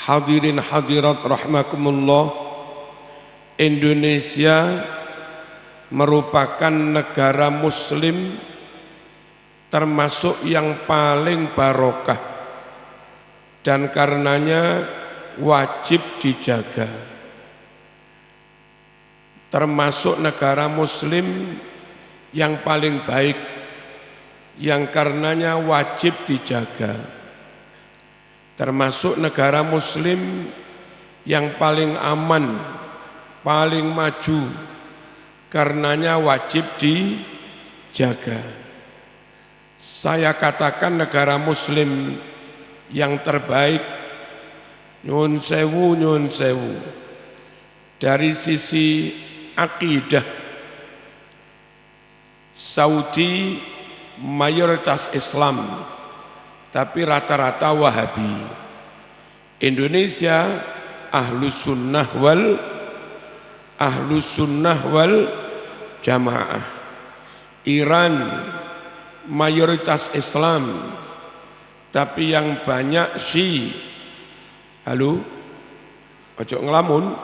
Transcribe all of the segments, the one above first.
Hadirin hadirat rahimakumullah, Indonesia merupakan negara muslim termasuk yang paling barokah dan karenanya wajib dijaga. Termasuk negara muslim yang paling baik yang karenanya wajib dijaga. Termasuk negara muslim yang paling aman, paling maju, karenanya wajib dijaga. Saya katakan negara muslim yang terbaik, nyun sewu, dari sisi akidah. Saudi mayoritas Islam, tapi rata-rata Wahabi. Indonesia Ahlus Sunnah wal Jamaah. Iran mayoritas Islam, tapi yang banyak ojo ngelamun.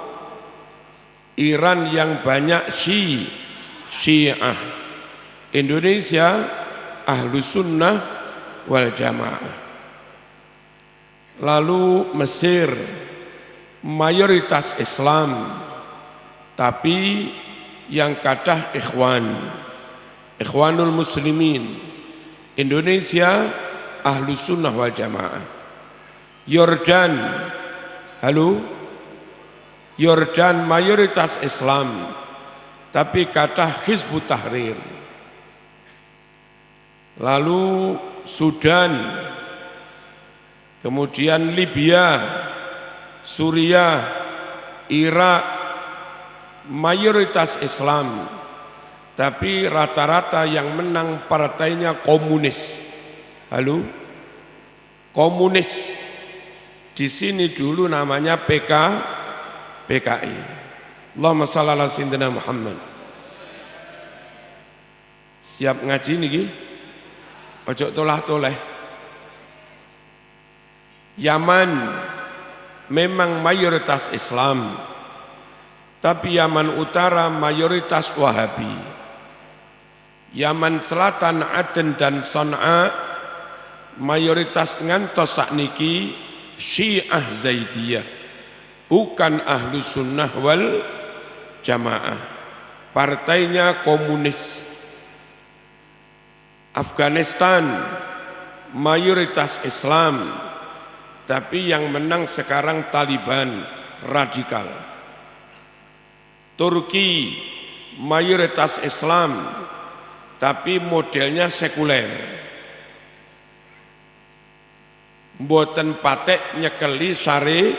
Iran yang banyak Syiah. Indonesia Ahlus Sunnah wal Jamaah. Lalu Mesir mayoritas Islam, tapi yang kadah Ikhwanul Muslimin. Indonesia Ahlus Sunnah wal Jamaah. Yordan Yordan mayoritas Islam, tapi kadah Hizbut Tahrir. Lalu Sudan, kemudian Libya, Suriah, Irak, mayoritas Islam, tapi rata-rata yang menang partainya komunis. Komunis. Di sini dulu namanya PKI. Allahumma shalli ala sayyidina Muhammad. Siap ngaji niki? Ojo tolah-toleh. Yaman memang mayoritas Islam, tapi Yaman Utara mayoritas Wahabi. Yaman Selatan Aden dan Son'a mayoritas ngantos sakniki Syiah Zaidiyah, bukan Ahlus Sunnah wal Jamaah. Partainya komunis. Afghanistan mayoritas Islam, tapi yang menang sekarang Taliban radikal. Turki mayoritas Islam, tapi modelnya sekuler. Mboten patek nyekeli syariat.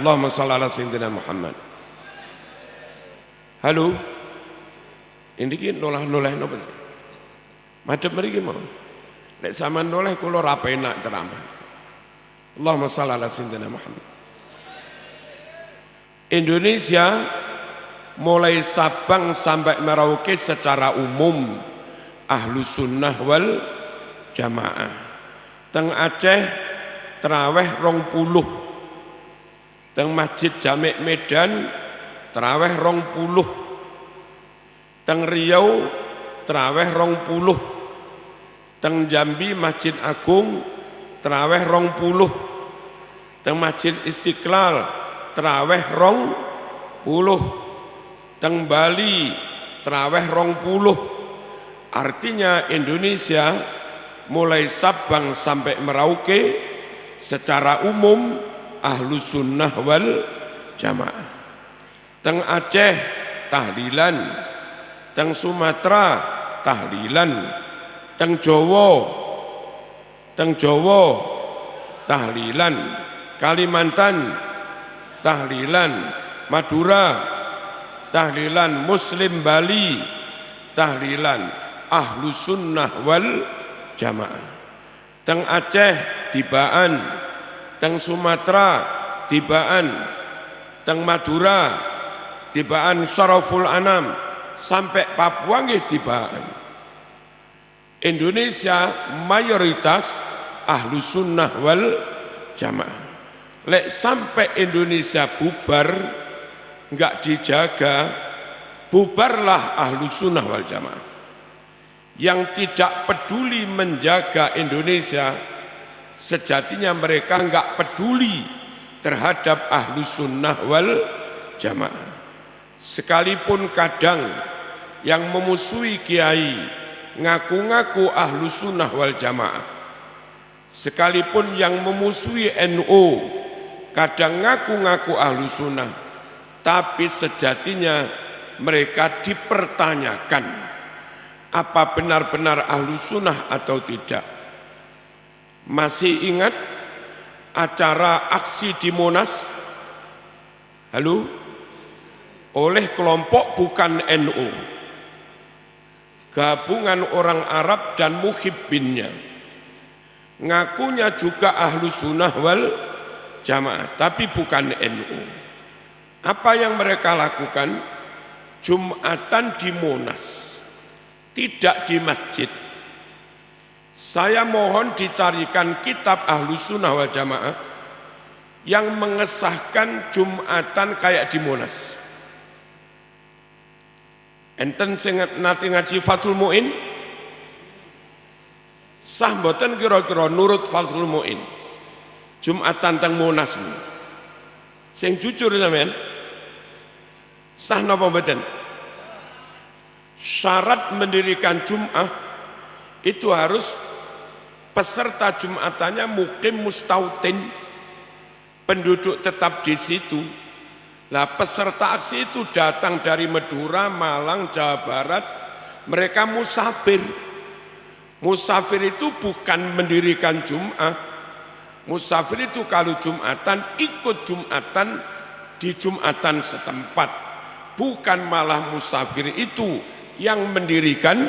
Allahumma shalli ala sayyidina Muhammad. Ini ki nolah-nolah napa sih? Madhep mriki mau. Nek sampean noleh kula ra penak ceramah. Allahumma shalli ala sayyidina Muhammad. Indonesia mulai Sabang sampai Merauke secara umum Ahlus Sunnah wal Jamaah. Teng Aceh terawih 20. Teng Masjid Jami' Medan terawih 20. Teng Riau terawih 20. Teng Jambi Masjid Agung terawih 20. Teng Masjid Istiqlal terawih 20. Teng Bali terawih 20. Artinya Indonesia mulai Sabang sampai Merauke secara umum Ahlus Sunnah wal Jamaah. Teng Aceh tahlilan, teng Sumatera tahlilan, teng Jawa tahlilan, Kalimantan tahlilan, Madura tahlilan, Muslim Bali tahlilan, Ahlus Sunnah wal Jamaah. Teng Aceh tibaan, teng Sumatera tibaan, teng Madura tibaan Syaraful Anam, sampai Papua nggih tibaan. Indonesia mayoritas Ahlus Sunnah wal Jamaah. Lek sampai Indonesia bubar, enggak dijaga, bubarlah Ahlus Sunnah wal Jamaah. Yang tidak peduli menjaga Indonesia, sejatinya mereka enggak peduli terhadap Ahlus Sunnah wal Jamaah. Sekalipun kadang yang memusuhi kiai ngaku-ngaku Ahlus Sunnah wal Jamaah, sekalipun yang memusuhi NU kadang ngaku-ngaku Ahlus Sunnah, tapi sejatinya mereka dipertanyakan apa benar-benar Ahlus Sunnah atau tidak. Masih ingat acara aksi di Monas? Halo? Oleh kelompok bukan NU, gabungan orang Arab dan muhibbinnya, ngakunya juga Ahlus Sunnah wal Jamaah, tapi bukan NU. Apa yang mereka lakukan? Jumatan di Monas, tidak di masjid. Saya mohon dicarikan kitab Ahlus Sunnah wal Jamaah yang mengesahkan Jumatan kayak di Monas. Enten sing nate ngaji Fathul Mu'in, sah mboten kira-kira nurut Fathul Mu'in Jumatan teng Monas ini? Sing jujur sampean, sah napa mboten? Syarat mendirikan Jum'ah itu harus peserta Jumatannya mukim mustautin, penduduk tetap di situ. Lah peserta aksi itu datang dari Madura, Malang, Jawa Barat, mereka musafir. Musafir itu bukan mendirikan Jum'ah. Musafir itu kalau Jumatan ikut Jumatan di Jumatan setempat, bukan malah musafir itu yang mendirikan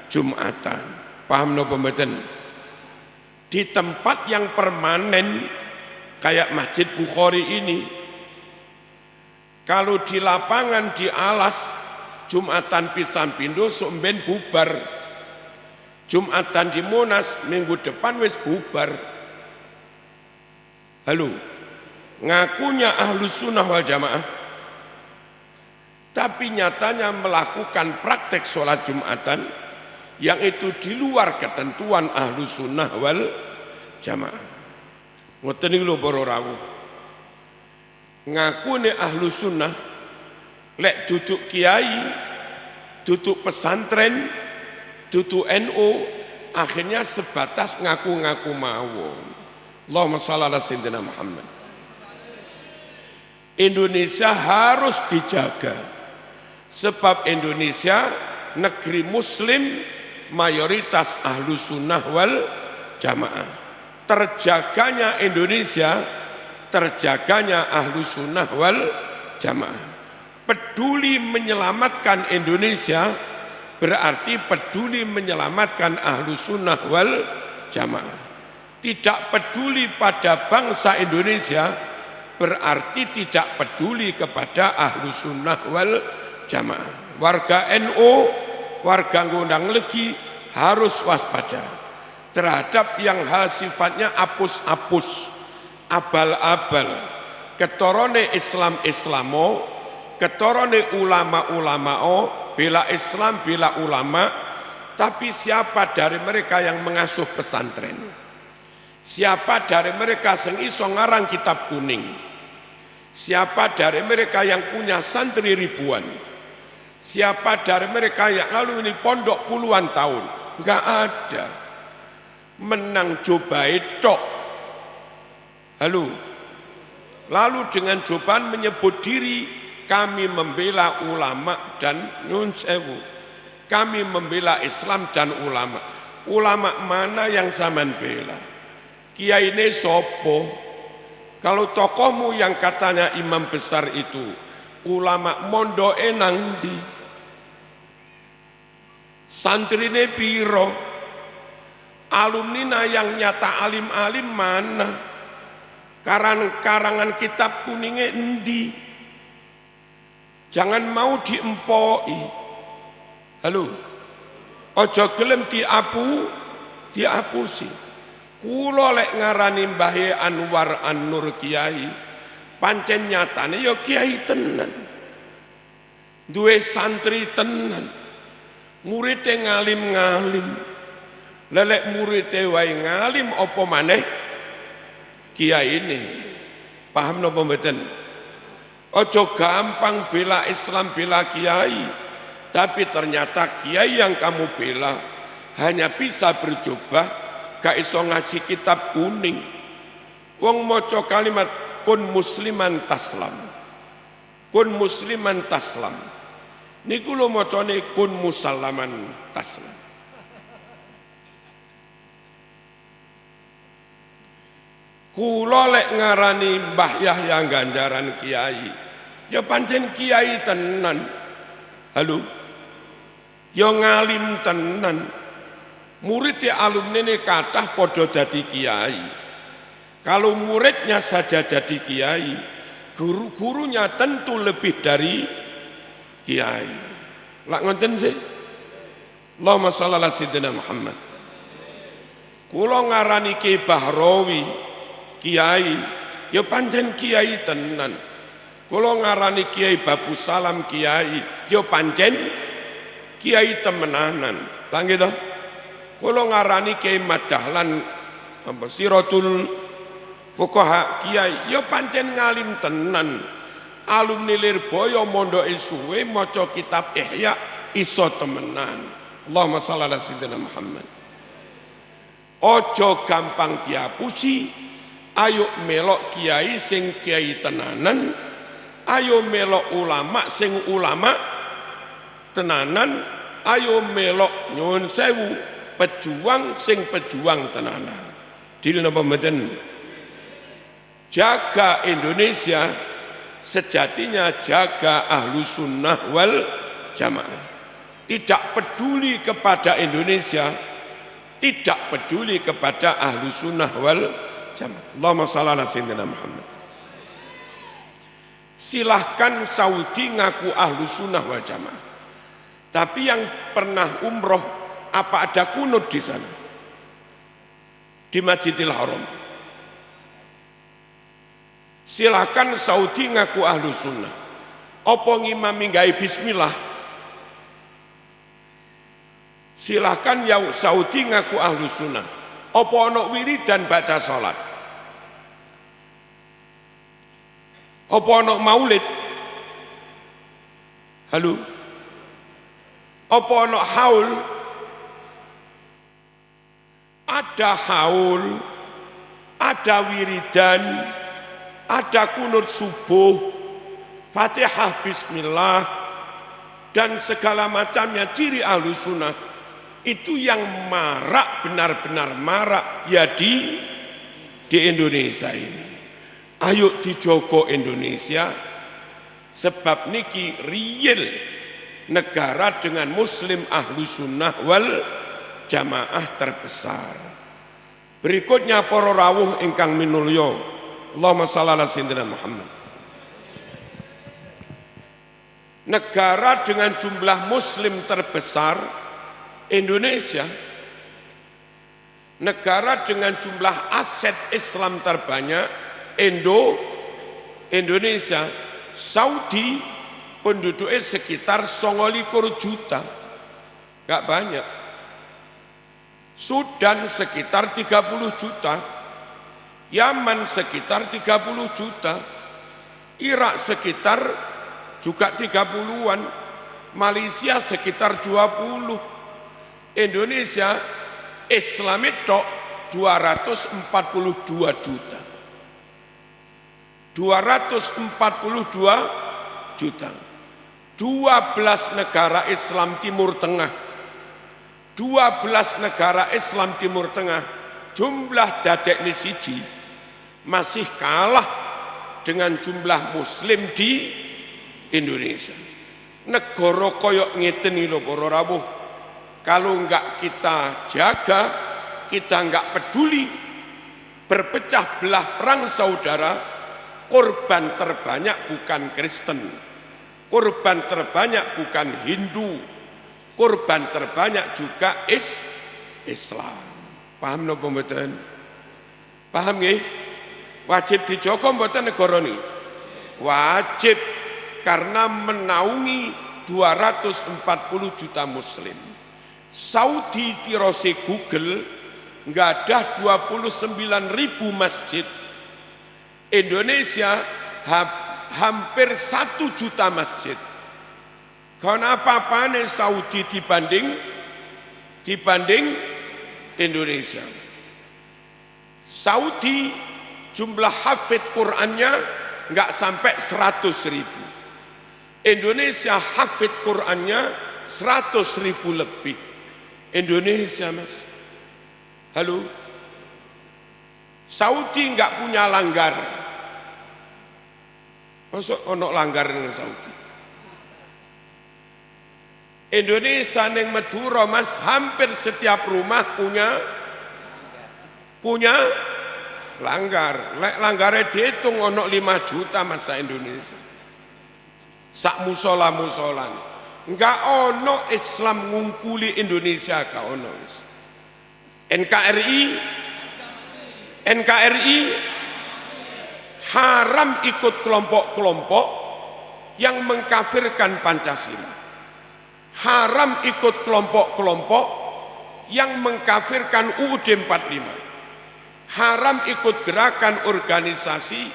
Jumatan. Paham napa mboten? Di tempat yang permanen kayak Masjid Bukhari ini, kalau di lapangan di alas Jumatan pisan pindo somben bubar. Jumatan di Monas minggu depan wis bubar. Halo, ngakunya Ahlus Sunnah wal Jamaah, tapi nyatanya melakukan praktek sholat Jumatan yang itu di luar ketentuan Ahlus Sunnah wal Jamaah. Ngoten iki lho para rawuh. Ngakune Ahlus Sunnah lek duduk kiai, duduk pesantren, duduk NU, akhirnya sebatas ngaku-ngaku mawon. Allahumma shalli ala sayyidina Muhammad. Indonesia harus dijaga, sebab Indonesia negeri muslim mayoritas Ahlus Sunnah wal Jamaah. Terjaganya Indonesia, terjaganya Ahlus Sunnah wal Jamaah. Peduli menyelamatkan Indonesia berarti peduli menyelamatkan Ahlus Sunnah wal Jamaah. Tidak peduli pada bangsa Indonesia berarti tidak peduli kepada Ahlus Sunnah wal Jamaah. Warga NU, warga Gondang Legi harus waspada terhadap yang hal sifatnya apus-apus, abal-abal, ketorone Islam-Islamo, ketorone ulama-ulamao, bela Islam, bela ulama, tapi siapa dari mereka yang mengasuh pesantren? Siapa dari mereka sing iso ngarang kitab kuning? Siapa dari mereka yang punya santri ribuan? Siapa dari mereka yang alumni pondok puluhan tahun? Enggak ada. Menang coba tok. Halo. Lalu dengan cobaan menyebut diri kami membela ulama dan nun sewu. Kami membela Islam dan ulama. Ulama mana yang sampean bela? Kiai ini sopo? Kalau tokohmu yang katanya imam besar itu ulama mondo enang di santrine piro, alumnina yang nyata alim-alim mana, karangan kitab kuningnya endi? Jangan mau diempoi. Halo, ojo gelem diapusi. Kula lek ngarani Mbah Anwar An-Nur Kiai, pancen nyatane ya kiai tenan. Duwe santri tenan. Muridé ngalim-ngalim. Lelek muridé wae ngalim apa maneh kiai ini. Paham napa mboten? Ojo gampang bela Islam, bela kiai. Tapi ternyata kiai yang kamu bela hanya bisa berjubah, gak iso ngaji kitab kuning. Wong maca kalimat kun musliman taslam. Kun musliman taslam. Niku lho macane kun musallaman taslam. Kula lek ngarani Mbah Yahya Ganjaran kiai, ya pancen kiai tenan. Halo. Ya ngalim tenan. Murid ya alumni kathah padha dadi kiai. Kalau muridnya saja jadi kiai, guru-gurunya tentu lebih dari kiai. Lak ngoten sih. Allahumma shalli ala sayyidina Muhammad. Kula ngarani Ki Bahrawi kiai, ya pancen kiai tenan. Kula ngarani Kiai Babu Salam kiai, ya pancen kiai temenanan. Lah nggih to? Kula ngarani Kiai Madahlan Siratul Fuqaha kiai, ya pancen ngalim tenan. Alumni Lirboyo mondoke suwe maca kitab Ihya iso temenan. Allahumma shalli ala sayyidina Muhammad. Ojo gampang diapusi, ayo melok kiai sing kiai tenanan, ayo melok ulama sing ulama tenanan, ayo melok nyuwun sewu pejuang sing pejuang tenanan. Dil napa mboten? Jaga Indonesia sejatinya jaga Ahlus Sunnah wal Jamaah. Tidak peduli kepada Indonesia, tidak peduli kepada Ahlus Sunnah wal Jamaah. Allahumma shalli ala sayyidina Muhammad. Silahkan Saudi ngaku Ahlus Sunnah wal Jamaah. Tapi yang pernah umroh, apa ada kunut di sana? Di Masjidil Haram. Silahkan Saudi ngaku Ahlus Sunnah. Apa ngimami gawe bismillah? Silahkan ya Saudi ngaku Ahlus Sunnah. Apa ana wiridan baca salat? Apa ana maulid? Halo? Apa ana haul? Ada haul, ada wiridan, ada kunut subuh, Fatihah bismillah, dan segala macamnya ciri Ahlus Sunnah. Itu yang marak, benar-benar marak ya di Indonesia ini. Ayo dijogo Indonesia, sebab niki real negara dengan muslim Ahlus Sunnah wal Jamaah terbesar. Berikutnya para rawuh ingkang minulya, Allahumma shalli ala sayyidina Muhammad. Negara dengan jumlah muslim terbesar Indonesia, negara dengan jumlah aset Islam terbanyak Indonesia. Saudi penduduknya sekitar 29 juta, gak banyak. Sudan sekitar 30 juta, Yaman sekitar 30 juta, Irak sekitar juga 30-an, Malaysia sekitar 20, Indonesia Islam itu 242 juta. 242 juta. 12 negara Islam Timur Tengah. 12 negara Islam Timur Tengah jumlah dadekne siji masih kalah dengan jumlah muslim di Indonesia. Negara koyok ngeten lho para rawuh. Kalau enggak kita jaga, kita enggak peduli, berpecah belah perang saudara, korban terbanyak bukan Kristen, korban terbanyak bukan Hindu, korban terbanyak juga Islam. Paham napa mboten? Paham nggih? Wajib dijaga mboten negara niki? Wajib, karena menaungi 240 juta muslim. Saudi tirose Google nggak ada 29.000 masjid. Indonesia hampir 1 juta masjid. Kenapa apa-apane Saudi dibanding Indonesia? Saudi jumlah hafid Qur'annya nggak sampai 100.000. Indonesia hafid Qur'annya 100.000 lebih. Indonesia mas, halo, Saudi nggak punya langgar. Masuk ono langgar dengan Saudi. Indonesia neng Madura mas, hampir setiap rumah punya langgar. Langgare dihitung ono 5 juta masa Indonesia. Sak musola-musolan. Enggak ono Islam ngungkuli Indonesia, gak ono. NKRI haram ikut kelompok-kelompok yang mengkafirkan Pancasila. Haram ikut kelompok-kelompok yang mengkafirkan UUD 45. Haram ikut gerakan organisasi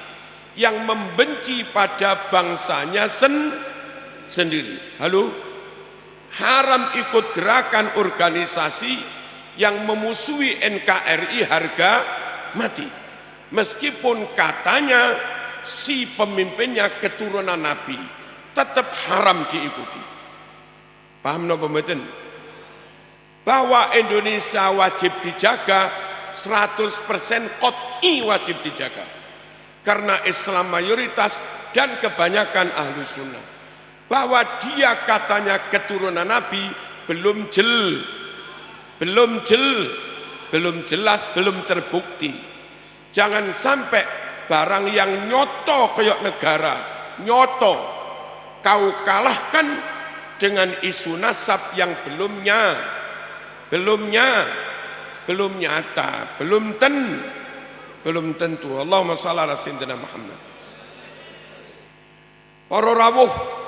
yang membenci pada bangsanya sendiri. Halo? Haram ikut gerakan organisasi yang memusuhi NKRI harga mati. Meskipun katanya si pemimpinnya keturunan Nabi, tetap haram diikuti. Paham napa mboten? Bahwa Indonesia wajib dijaga 100% qot'i wajib dijaga. Karena Islam mayoritas dan kebanyakan ahlu sunnah. Bahwa dia katanya keturunan Nabi belum jelas, belum terbukti. Jangan sampai barang yang nyoto kayak negara, nyoto kau kalahkan dengan isu nasab yang belum nyata, belum tentu. Allahumma shalli ala sayyidina Muhammad. Para rawuh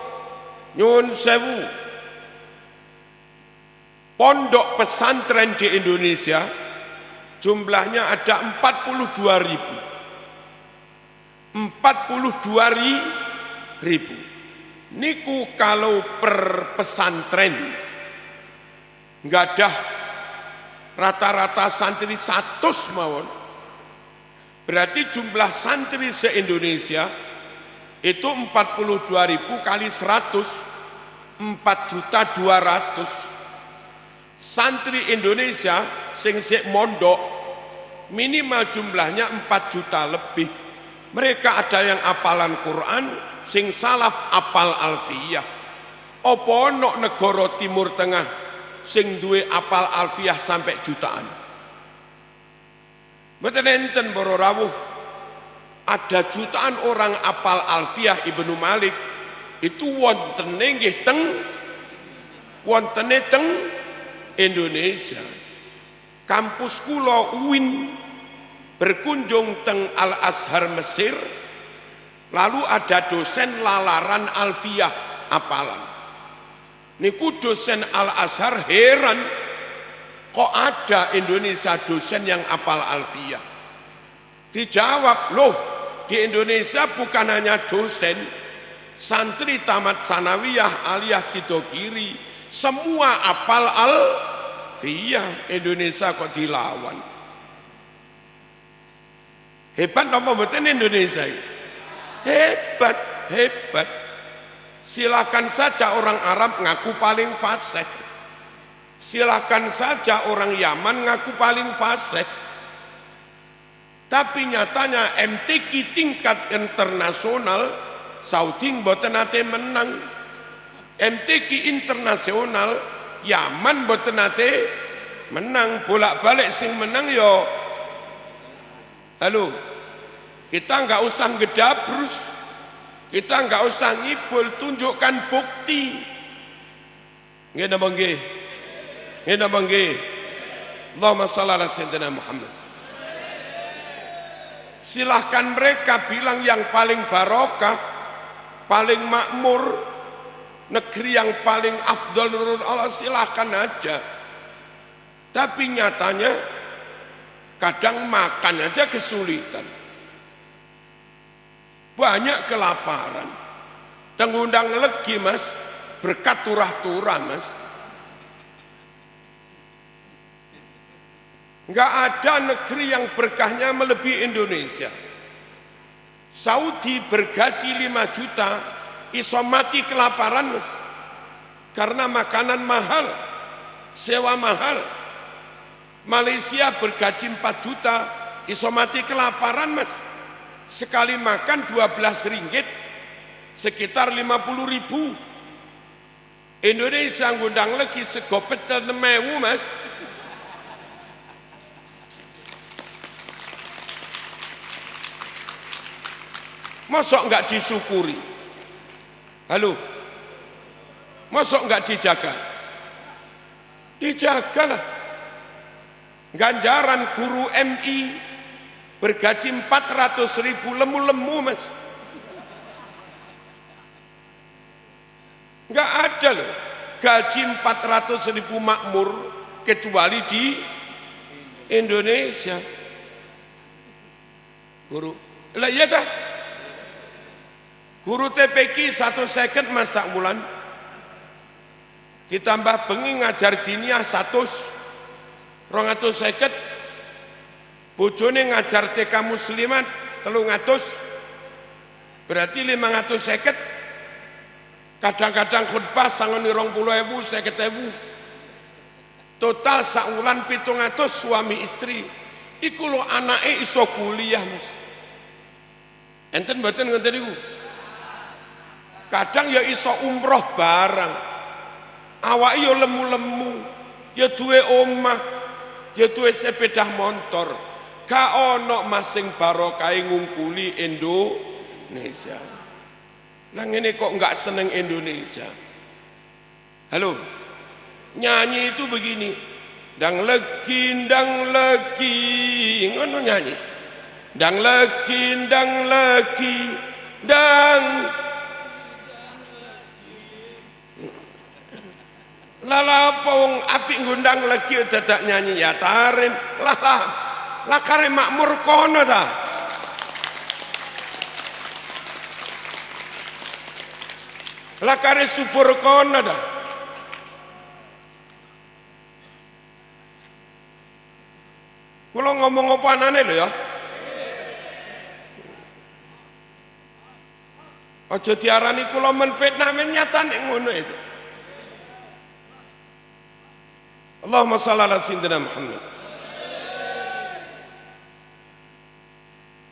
nyuwun sewu, pondok pesantren di Indonesia jumlahnya ada 42.000. Niku kalau per pesantren nggak ada rata-rata santri 100 mawon, berarti jumlah santri se-Indonesia itu 42.000 kali 100, 4.200.000. Santri Indonesia sing sik mondok minimal jumlahnya 4 juta lebih. Mereka ada yang apalan Quran, sing salaf apal alfiyah. Apa ono negara Timur Tengah sing duwe apal alfiyah sampai jutaan? Mboten enten para rawuh. Ada jutaan orang apal alfiyah Ibnu Malik itu wontene nggih teng Indonesia. Kampus kula UIN berkunjung teng Al Azhar Mesir. Lalu ada dosen lalaran alfiyah apalan. Niku dosen Al Azhar heran, kok ada Indonesia dosen yang apal alfiyah. Dijawab, loh di Indonesia bukan hanya dosen, santri tamat sanawiyah alias sidokiri, semua apal alfiyah. Indonesia kok dilawan. Hebat apa mboten Indonesia ini? Hebat. Silakan saja orang Arab ngaku paling fasih. Silakan saja orang Yaman ngaku paling fasih. Tapi nyatanya MTQ tingkat internasional Saudi mboten nate menang. MTQ internasional Yaman mboten nate menang. Bolak-balik sing menang yo. Halo. Kita enggak usah ngedabrus, kita enggak usah ngibul, tunjukkan bukti. Nggih napa nggih? Nggih napa nggih? Allahumma shalli ala sayyidina Muhammad. Silahkan mereka bilang yang paling barokah, paling makmur, negeri yang paling afdal menurut Allah, silahkan aja. Tapi nyatanya kadang makan aja kesulitan, banyak kelaparan. Tengundang legi mas, berkat turah-turah mas. Enggak ada negeri yang berkahnya melebihi Indonesia. Saudi bergaji 5 juta, iso mati kelaparan mas. Karena makanan mahal, sewa mahal. Malaysia bergaji 4 juta, iso mati kelaparan mas. Sekali makan 12 ringgit, sekitar 50.000. Indonesia ngundang lagi sego pecel 6.000 mas. Mosok enggak disyukuri? Halo, mosok enggak dijaga? Dijagalah. Ganjaran guru MI bergaji 400.000 lemu-lemu mas. Enggak ada loh gaji 400.000 makmur kecuali di Indonesia. Guru, lah iya dah. Guru TPQ 1 second masak bulan, ditambah bengi ngajar diniyah 100, 200 second, bojone ngajar TK muslimat 300, berarti 500 second. Kadang-kadang khutbah sangoni 20.000, 50.000. Total saulan 700 suami istri. Iku lo anake iso kuliah mas. Enten mboten ngoten niku? Kadang ya iso umroh barang, awak ya lemu-lemu, ya duwe omah, ya duwe sepeda motor, gak ono masing barokah ngungkuli Indonesia. Lah ngene kok enggak seneng Indonesia? Halo, nyanyi itu begini, ndang legi, ngono nyanyi, ndang legi, ndang lala wong apik ngundang lagi dadak nyanyi ya tarim lah kare makmur kono ta. Lah kare subur kono ta. Kula ngomong apa anane lho ya. Aja diarani kula menfitnah nyatane ngono itu. Allahumma shalli ala sayyidina Muhammad.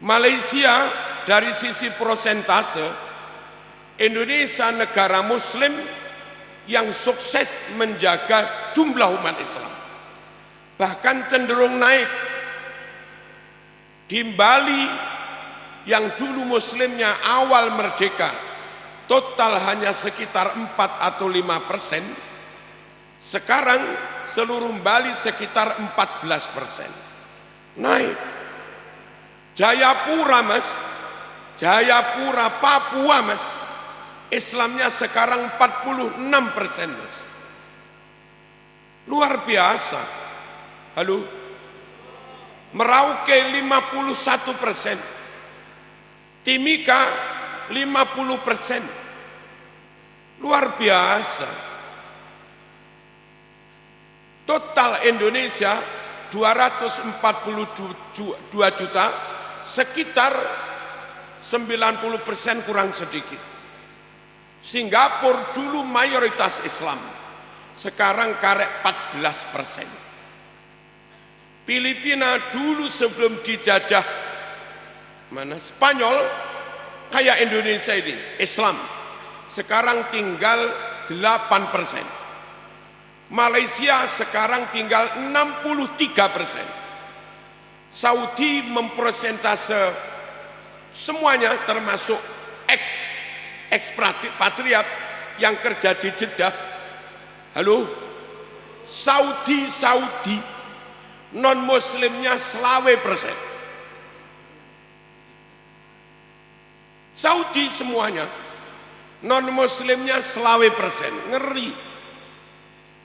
Malaysia dari sisi persentase, Indonesia negara muslim yang sukses menjaga jumlah umat Islam, bahkan cenderung naik. Di Bali yang dulu muslimnya awal merdeka total hanya sekitar 4 atau 5%, sekarang seluruh Bali sekitar 14%. Naik. Jayapura mas, Jayapura Papua mas, Islamnya sekarang 46% mas. Luar biasa. Halo, Merauke 51%, Timika 50%. Luar biasa. Total Indonesia 242 juta, sekitar 90% kurang sedikit. Singapura dulu mayoritas Islam, sekarang karek 14%. Filipina dulu sebelum dijajah Spanyol kayak Indonesia ini Islam, sekarang tinggal 8%. Malaysia sekarang tinggal 63%. Saudi mempresentase semuanya termasuk ekspatriat yang kerja di Jeddah. Halo, Saudi non muslimnya 20%. Saudi semuanya, non muslimnya 20%, ngeri.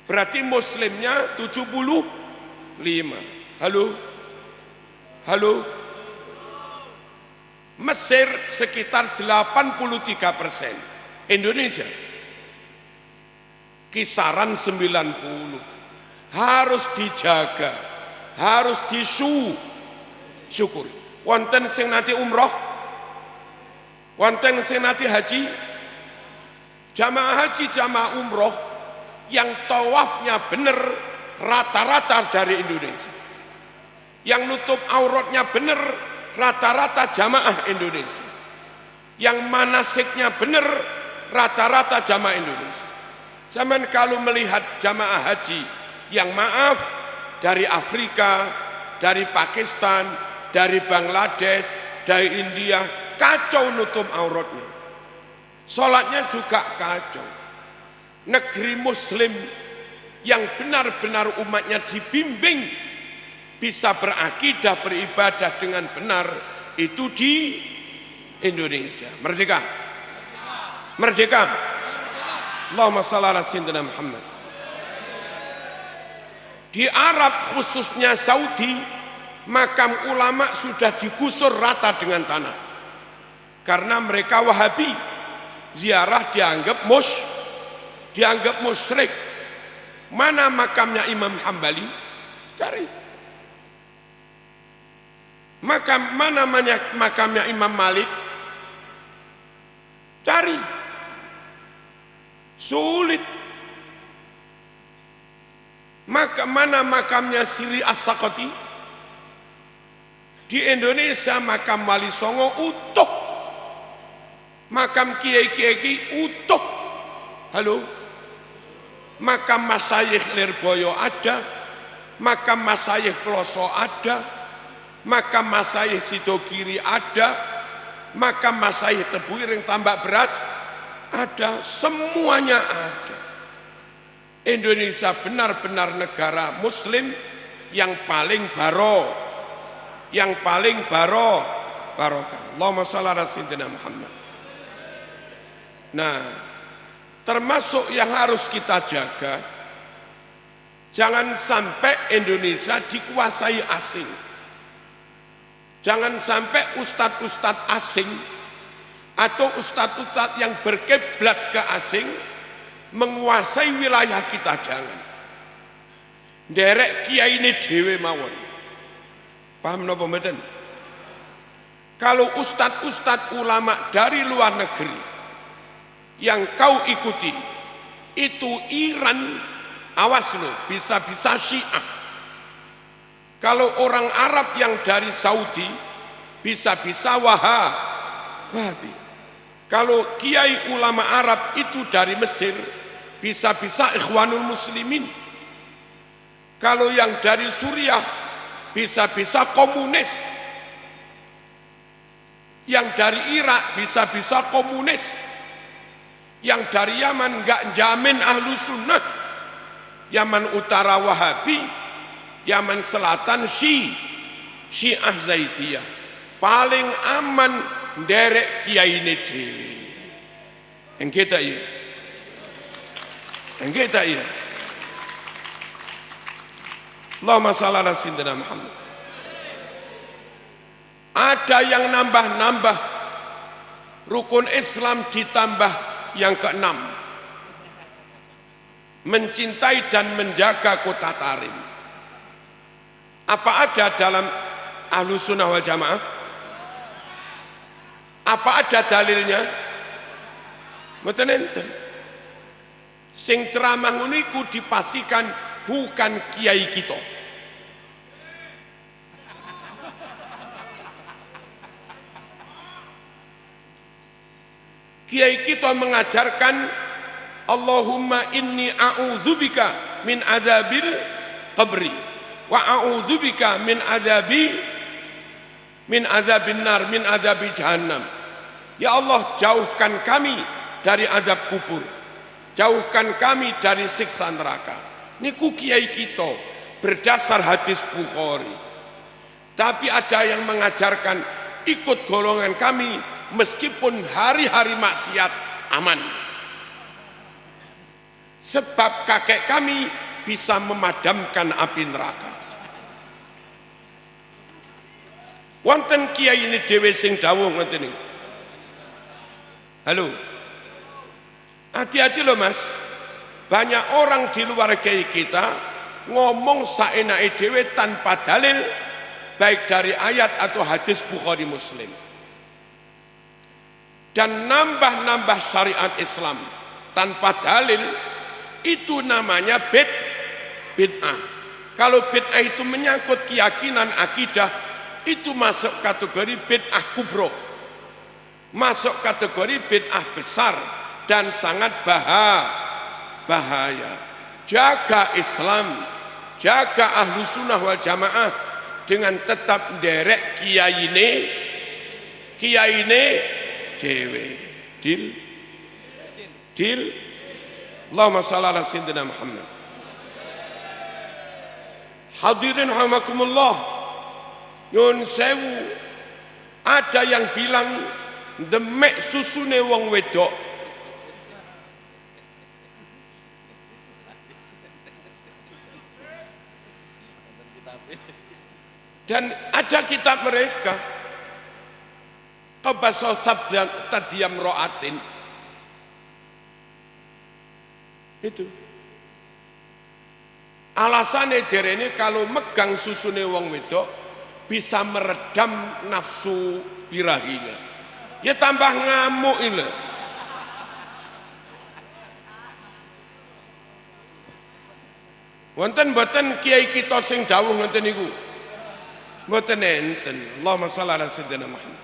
Berarti muslimnya 75. Halo. Mesir sekitar 83%. Indonesia kisaran 90. Harus dijaga, harus disyukuri. Wonten sing nanti umroh, wonten sing nanti haji. Jamaah haji, jamaah umroh yang tawafnya bener rata-rata dari Indonesia. Yang nutup auratnya bener rata-rata jamaah Indonesia. Yang manasiknya bener rata-rata jamaah Indonesia. Zaman kalau melihat jamaah haji yang maaf dari Afrika, dari Pakistan, dari Bangladesh, dari India, kacau nutup auratnya. Sholatnya juga kacau. Negeri muslim yang benar-benar umatnya dibimbing bisa berakidah, beribadah dengan benar, itu di Indonesia. Merdeka. Merdeka. Allahumma shalli ala sayyidina Muhammad. Di Arab khususnya Saudi, makam ulama sudah digusur rata dengan tanah. Karena mereka Wahabi. Ziarah dianggap musyrik. Mana makamnya Imam Hambali? Cari. Mana makamnya Imam Malik? Cari. Sulit. Mana makamnya Siri As-Sakoti? Di Indonesia makam Wali Songo utuh. Makam kiai-kiai utuh. Halo. Makam Masyayikh Lirboyo ada, makam Masyayikh Ploso ada, makam Masyayikh Sidogiri ada, makam Masyayikh Tebuireng Tambak Beras ada, semuanya ada. Indonesia benar-benar negara muslim yang paling barokah. Allahumma shalli ala sayyidina Muhammad. Nah, termasuk yang harus kita jaga, jangan sampai Indonesia dikuasai asing. Jangan sampai ustadz-ustadz asing atau ustadz-ustadz yang berkiblat ke asing menguasai wilayah kita. Jangan. Derek kiai ini dewe mawon. Paham napa mboten? Kalau ustadz-ustadz ulama dari luar negeri yang kau ikuti itu Iran, awas lo, bisa-bisa Syiah. Kalau orang Arab yang dari Saudi bisa-bisa Wahabi. Kalau kiai ulama Arab itu dari Mesir bisa-bisa Ikhwanul Muslimin. Kalau yang dari Suriah bisa-bisa komunis. Yang dari Irak bisa-bisa komunis. Yang dari Yaman enggak jamin ahlu sunnah. Yaman utara Wahabi, Yaman selatan Syiah Zaidiyah. Paling aman derek kiai ini dewe. Yang kita iya. Allahumma shalli ala sayyidina Muhammad. Ada yang nambah-nambah rukun Islam ditambah yang ke-6, mencintai dan menjaga kota Tarim. Apa ada dalam Ahlus Sunnah wal Jamaah? Apa ada dalilnya? Mboten enten. Sing ceramah ngono iku dipastikan bukan kiai kita. Kiai kita mengajarkan Allahumma inni a'udzubika min adzabil qabri wa a'udzubika min adzabin nar, min adzabi jahannam. Ya Allah, jauhkan kami dari azab kubur, jauhkan kami dari siksa neraka. Niku kiai kita berdasar hadis Bukhari. Tapi ada yang mengajarkan ikut golongan kami meskipun hari-hari maksiat aman. Sebab kakek kami bisa memadamkan api neraka. Wonten kiai ini dhewe sing dawuh ngoten niku. Halo. Hati-hati loh Mas. Banyak orang di luar kiai kita ngomong saenake dhewe tanpa dalil, baik dari ayat atau hadis Bukhari Muslim. Dan nambah-nambah syariat Islam tanpa dalil, itu namanya bid'ah. Kalau bid'ah itu menyangkut keyakinan akidah, itu masuk kategori bid'ah kubro, masuk kategori bid'ah besar dan sangat bahaya. Jaga Islam, jaga ahlu sunnah wal jamaah dengan tetap derek kiyaine dewe. Dil Allahumma shalli ala sayyidina Muhammad. Hadirin rahimakumullah, nyun sewu, ada yang bilang demek susune wong wedok. Dan ada kitab mereka Qabasa Tadiyam Ro'atin itu alasannya jarene kalau megang susune wong wedok bisa meredam nafsu birahinya. Ya tambah ngamuk ini. Wonten mboten kiai kita sing dawuh ngoten niku? Mboten enten. Allahumma shalli ala sayyidina Muhammad.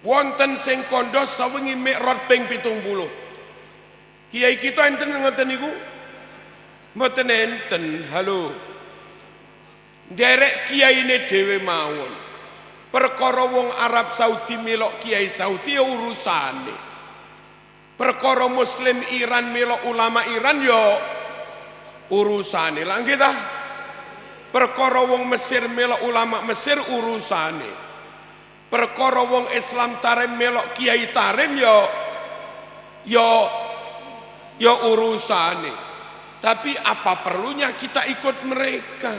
Wonten sing kandha sawengi mikrot ping 70. Kiai kita enten ngoten niku? Mboten enten. Halo. Derek kiyaine dhewe mawon. Perkara wong Arab Saudi melok kiai Saudi ya urusane. Perkara muslim Iran melok ulama Iran ya urusane. Lah nggih ta? Perkara wong Mesir melok ulama Mesir urusane. Perkara wong Islam Tarim melok kiai Tarim ya urusane. Tapi apa perlunya kita ikut mereka?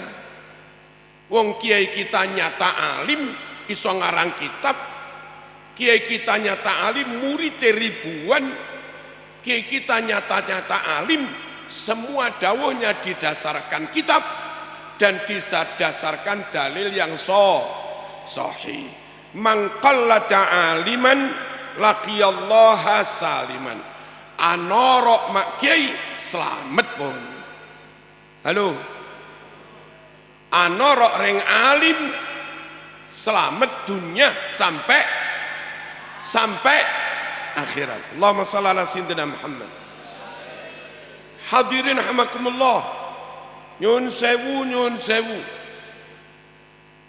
Wong kiai kita nyata alim iso ngarang kitab, kiai kita nyata alim murid ribuan, kiai kita nyata alim semua dawuhnya didasarkan kitab dan didasarkan dalil yang sahih. Man qallata aliman laqiyallaha saliman. Anorok mak kiai selamat pun. Halo. Anorok ring alim selamat dunia sampai akhirat. Allahumma shalli ala sayyidina Muhammad. Hadirin rahimakumullah. Nyun sewu.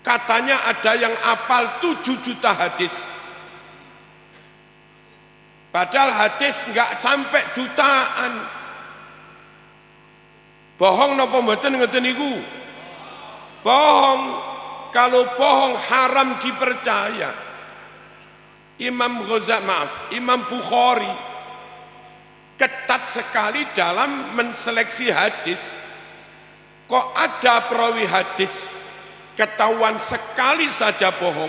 Katanya ada yang apal 7 juta hadis. Padahal hadis enggak sampai jutaan. Bohong napa mboten ngoten niku? Bohong. Kalau bohong haram dipercaya. Imam Bukhari ketat sekali dalam menseleksi hadis. Kok ada perawi hadis ketahuan sekali saja bohong,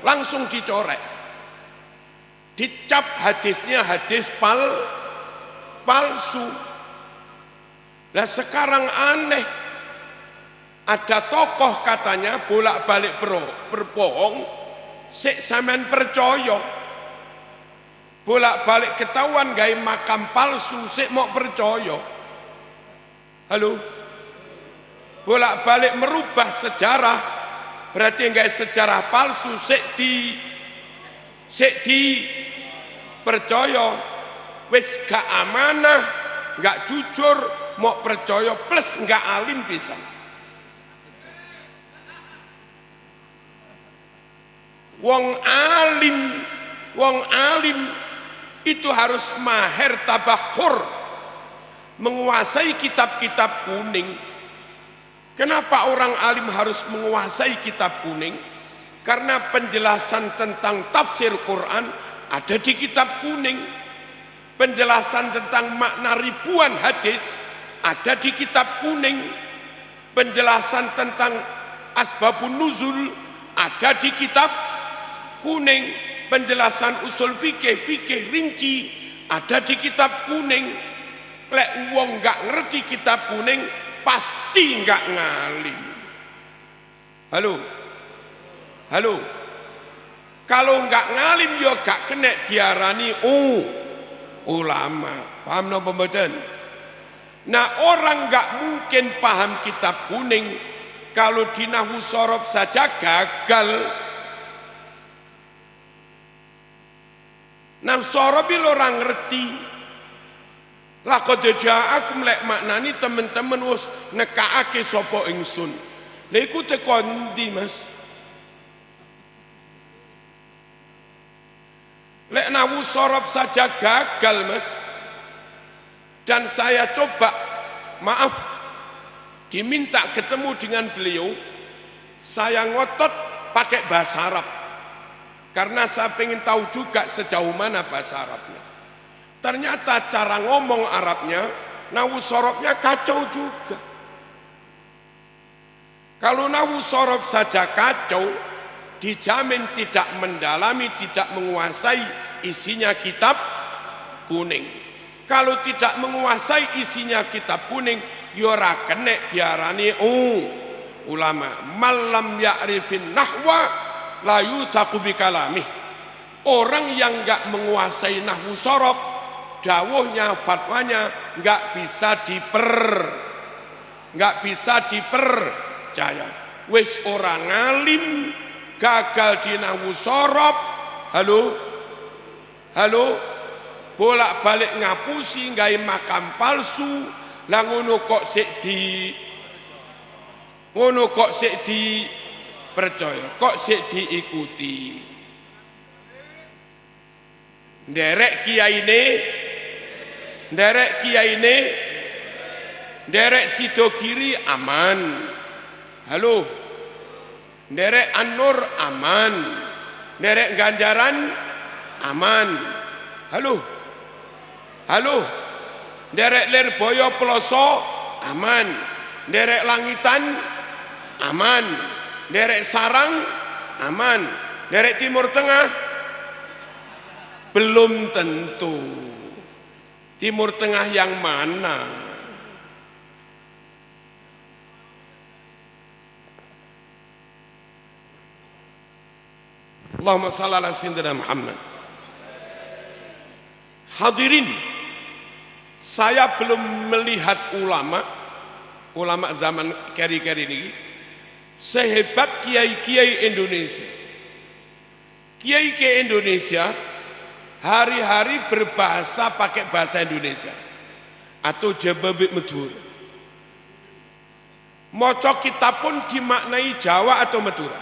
langsung dicorek. Dicap hadisnya hadis palsu. Nah sekarang aneh, ada tokoh katanya bolak-balik berbohong, sik sampean percaya. Bolak-balik ketahuan gawe makam palsu, sik mau percaya. Halo. Bolak-balik merubah sejarah, berarti gawe sejarah palsu, sik di percaya. Wis gak amanah, gak jujur, mau percaya plus gak alim pisan. Wong alim itu harus mahir tabahur, menguasai kitab-kitab kuning. Kenapa orang alim harus menguasai kitab kuning? Karena penjelasan tentang tafsir Quran ada di kitab kuning. Penjelasan tentang makna ribuan hadis ada di kitab kuning. Penjelasan tentang asbabun nuzul ada di kitab kuning. Penjelasan usul fikih rinci ada di kitab kuning. Lek wong nggak ngerti kitab kuning pasti nggak ngalim. Halo, kalau nggak ngalim yo gak kena diarani ulama. Paham no pembadan? Nah, orang nggak mungkin paham kitab kuning kalau di nahwu sorof saja gagal. Nah, sorof itu orang ngerti. Laqad ja'akum lek maknani teman-teman wis nekaake sapa ingsun. Lha iku teko ndi, Mas? Lek nahwu sorof saja gagal, Mas. Dan saya coba, maaf, diminta ketemu dengan beliau, saya ngotot pakai bahasa Arab. Karena saya pengen tahu juga sejauh mana bahasa Arabnya. Ternyata cara ngomong Arabnya, nahwu sorofnya kacau juga. Kalau nahwu sorof saja kacau, dijamin tidak mendalami, tidak menguasai isinya kitab kuning. Kalau tidak menguasai isinya kitab kuning, yora kena diarani ulama. Malam ya'rifin nahwa la yuthaku bikalamih. Orang yang enggak menguasai nahwu sorof, dawuhnya, fatwanya enggak bisa dipercaya. Wis orang ngalim, gagal di nahwu sorof. Halo, bolak-balik ngapusi nggawe makam palsu. Lah ngono kok sik dipercaya, kok sik diikuti. Nderek kiyaine, nderek Sidogiri aman. Halo, nderek An-Nur aman, nderek Ganjaran aman. Halo, nderek Lirboyo Ploso aman, nderek Langitan aman, nderek Sarang aman, nderek Timur Tengah belum tentu. Timur Tengah yang mana? Allahumma shalli ala sayyidina Muhammad. Hadirin, saya belum melihat ulama zaman keri-keri ini sehebat kiai-kiai Indonesia. Kiai-kiai Indonesia hari-hari berbahasa pakai bahasa Indonesia atau Jababik Madura. Maca kitab pun dimaknai Jawa atau Madura.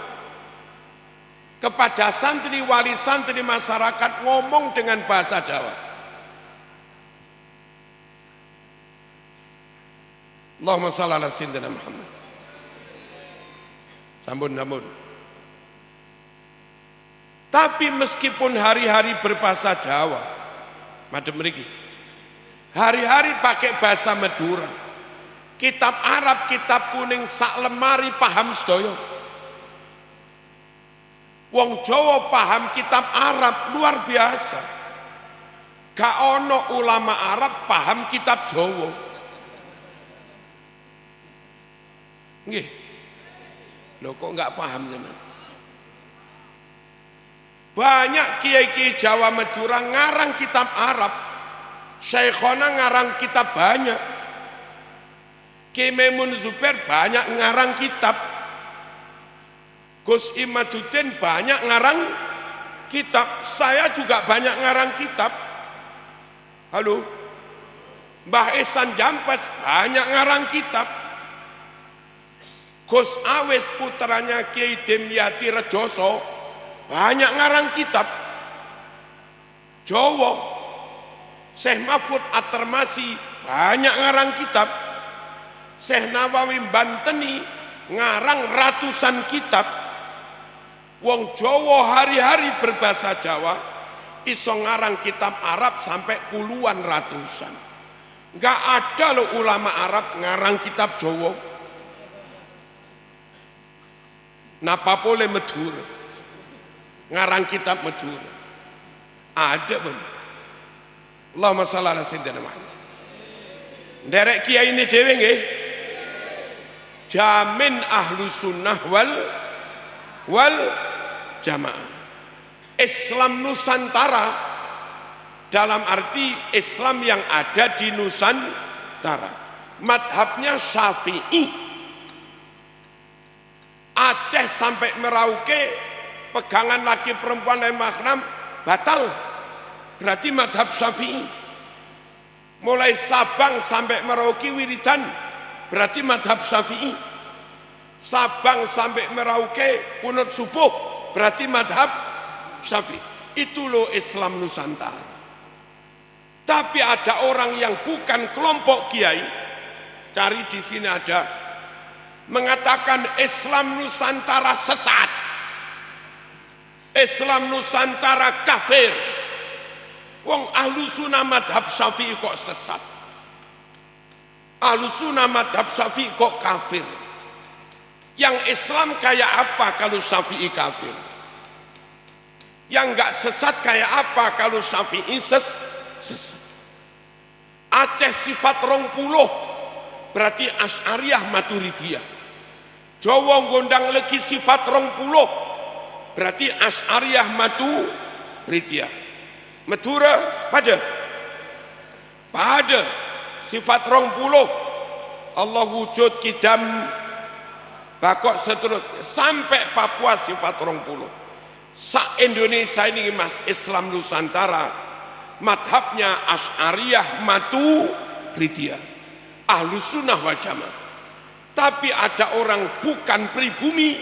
Kepada santri, wali santri, masyarakat ngomong dengan bahasa Jawa. Allahumma shalli ala sayyidina Muhammad. Sampun. Tapi meskipun hari-hari berbahasa Jawa, madem mriki, hari-hari pakai bahasa Madura, kitab Arab, kitab kuning sak lemari paham sedaya. Wong Jawa paham kitab Arab luar biasa. Gak ono ulama Arab paham kitab Jawa. Nggih. Lho kok enggak paham teman? Banyak kiai-kiai Jawa Madura ngarang kitab Arab. Syekhona ngarang kitab banyak. Ki Maimun Zubair banyak ngarang kitab. Gus Imaduddin banyak ngarang kitab. Saya juga banyak ngarang kitab. Halo. Mbah Ihsan Jampes banyak ngarang kitab. Gus Awes putranya Kiai Dimyati Rejoso banyak ngarang kitab. Jawa, Syekh Mahfud At-Termasi banyak ngarang kitab. Syekh Nawawi Banteni ngarang ratusan kitab. Wong Jawa hari-hari berbahasa Jawa iso ngarang kitab Arab sampai puluhan ratusan. Enggak ada loh ulama Arab ngarang kitab Jawa. Napa boleh Madura ngarang kitab Madura? Ada pun. Allahumma shalli ala sayyidina Muhammad. Derek kiai ini dhewe nggih. Jamin ahlu sunnah wal jamaah. Islam Nusantara dalam arti Islam yang ada di Nusantara. Madhabnya Syafi'i. Aceh sampai Merauke pegangan laki perempuan dan mahram batal. Berarti madhab Syafi'i. Mulai Sabang sampai Merauke wiridan berarti madhab Syafi'i. Sabang sampai Merauke kunut subuh berarti madhab Syafi'i. Itu loh Islam Nusantara. Tapi ada orang yang bukan kelompok kiai, cari di sini ada, mengatakan Islam Nusantara sesat, Islam Nusantara kafir. Wong ahlu sunnah madhab Syafi'i kok sesat, ahlu sunnah madhab Syafi'i kok kafir. Yang Islam kayak apa kalau Syafi'i kafir? Yang enggak sesat kayak apa kalau Syafi'i sesat? Aceh sifat 20 berarti Asy'ariyah Maturidiyah. Jawa gondang legi sifat 20 berarti Asy'ariyah Maturidiyah. Madura pada sifat 20 Allah wujud kidam bakok seterusnya sampai Papua sifat 20. Sa Indonesia ini mas Islam Nusantara madhabnya Asy'ariyah Maturidiyah, ahlu sunnah wal jamaah. Tapi ada orang bukan pribumi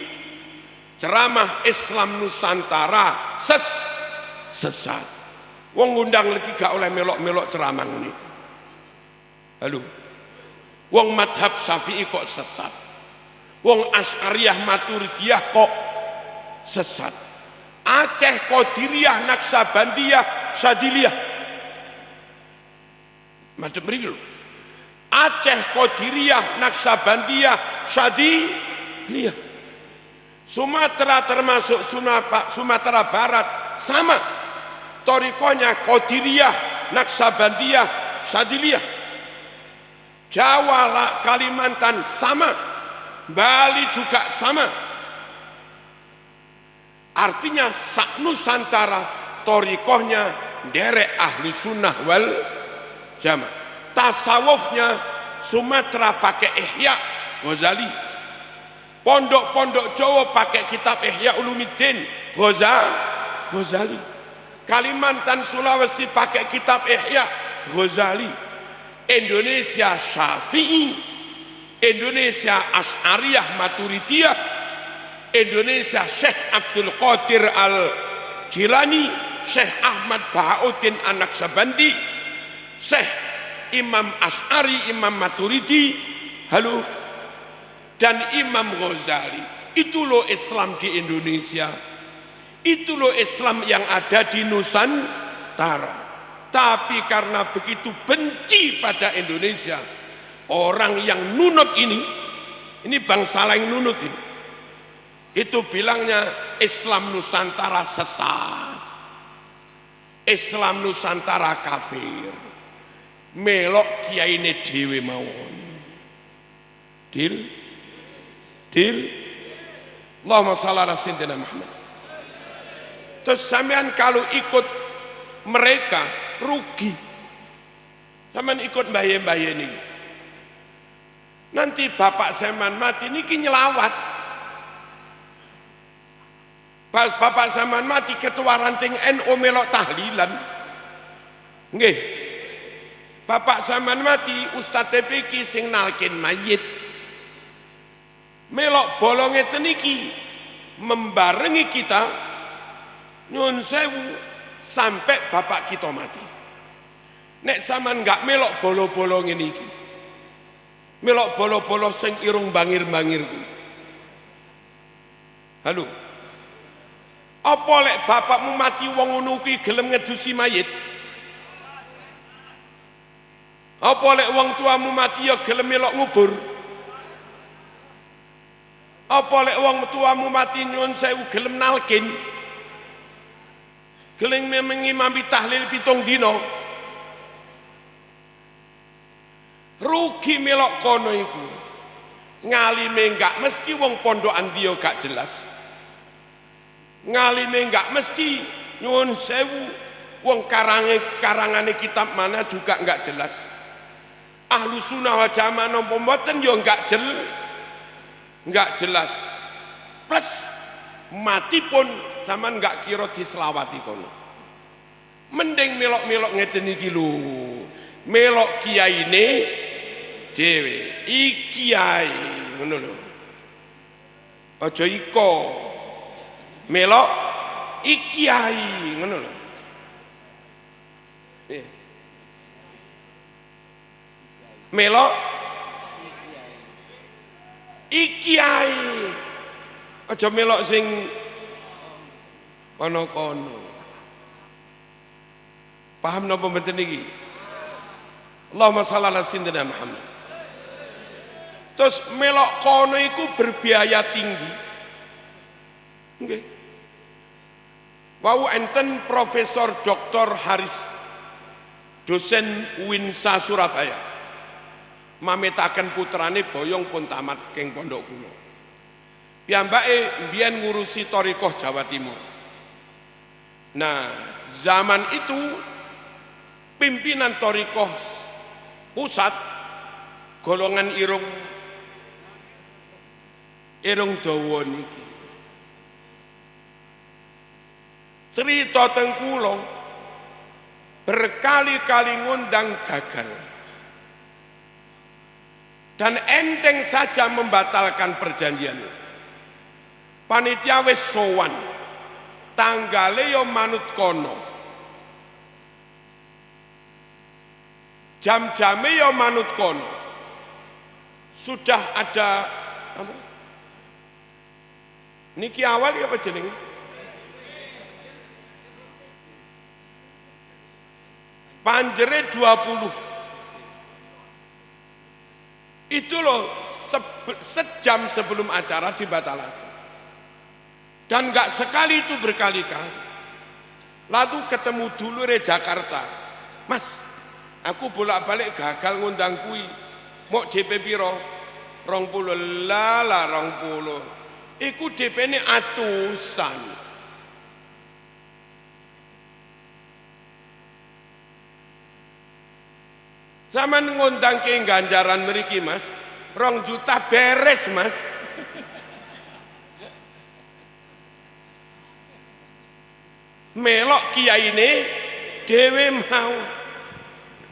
ceramah Islam Nusantara sesat. Wong ngundang lagi gak oleh melok-melok ceramah ini. Halo, wong madhab Syafi'i kok sesat, wong Asy'ariyah Maturidiyah kok sesat. Aceh Qadiriyah Naksabandiyah Syadiliyah madhab mriki lho. Aceh Qadiriyah Naksabandiyah Syadiliyah. Sumatera termasuk Sumatera Barat sama, torikonya Qadiriyah Naksabandiyah Syadiliyah. Jawa Kalimantan sama, Bali juga sama. Artinya sak Nusantara torikohnya derek ahlu sunnah wal jamaah. Tasawufnya Sumatera pakai Ihya Ghazali, pondok-pondok Jawa pakai kitab Ihya Ulumuddin Ghazali, Kalimantan Sulawesi pakai kitab Ihya Ghazali. Indonesia Syafi'i, Indonesia Asy'ariyah Maturidiyah, Indonesia Syekh Abdul Qadir Al-Jilani, Syekh Ahmad Bahauddin An-Naksabandi, Syekh Imam Asy'ari, Imam Maturidi, halo, dan Imam Ghazali. Itu loh Islam di Indonesia. Itu loh Islam yang ada di Nusantara. Tapi karena begitu benci pada Indonesia, orang yang nunut ini bangsa lain nunut ini, itu bilangnya Islam Nusantara sesat, Islam Nusantara kafir. Melok kiai ini dewe mawon. Dil Allahumma shalli ala sayyidina Muhammad. Terus sampean kalau ikut mereka rugi. Sampean ikut mbah-mbah ini. Nanti bapak sampean mati niki nyelawat. Pas bapak sampean mati ketua ranting NU melok tahlilan. Nggih. Bapak sampean mati Ustaz TPQ sing nalkin mayit. Melok bolonge teniki membarengi kita nyun sewu sampai bapak kita mati. Nek sampean enggak melok bolo-bolo ngene iki, melok bolo-bolo sing irung bangir-bangir kuwi. Halo, Apa lek bapakmu mati wong ngono kuwi gelem ngedusi mayit? Apa lek wong tuamu mati ya gelem melok ngubur? Apa lek wong tuamu mati nyuwun sewu gelem nalkin? Gelem ngimami tahlil 7 dina? Rugi melok kono iku. Ngalime enggak mesti wong pondokan dia gak jelas. Ngalime enggak mesti nyuwun sewu wong karangane kitab mana juga enggak jelas. Ahlu sunnah wal jamaah napa mboten ya enggak jelas. Plus mati pun sampean enggak kira diselawati kono. Mending melok-melok ngeten iki lho. Melok kiyaine dhewe. Iki kiai ngono lho. Aja iko. Melok iki kiai ngono lho. Melok iki kiai. Aja melok sing kono-kono. Paham napa mboten iki? Allahumma shalli ala sayyidina Muhammad. Terus melok kono iku berbiaya tinggi. Nggih. Wau enten Profesor Dr. Haris dosen UINSA Surabaya. Mametaken putrane boyong pun tamat keng pondok kula. Piyambake mbiyen ngurusi Thariqah Jawa Timur. Nah, zaman itu pimpinan Thariqah pusat golongan irung dawa niki. Cerita teng kula berkali-kali ngundang gagal. Dan enteng saja membatalkan perjanjian. Panitia wis sowan. Tanggale yo manut kono. Jam-jame yo manut kono. Sudah ada apa? Niki awal ya apa jenenge? Panjere 20. Itu loh sejam sebelum acara dibatalkan. Dan enggak sekali itu berkali-kali. Lalu ketemu dulu di Jakarta. Mas, aku bolak-balik gagal ngundang kui. Mau DP piro? 20 lah 20. Iku DP ini atusan. Sama ngundang ke Ganjaran mriki Mas, 2 juta beres Mas. Melok kiyaine dhewe mau.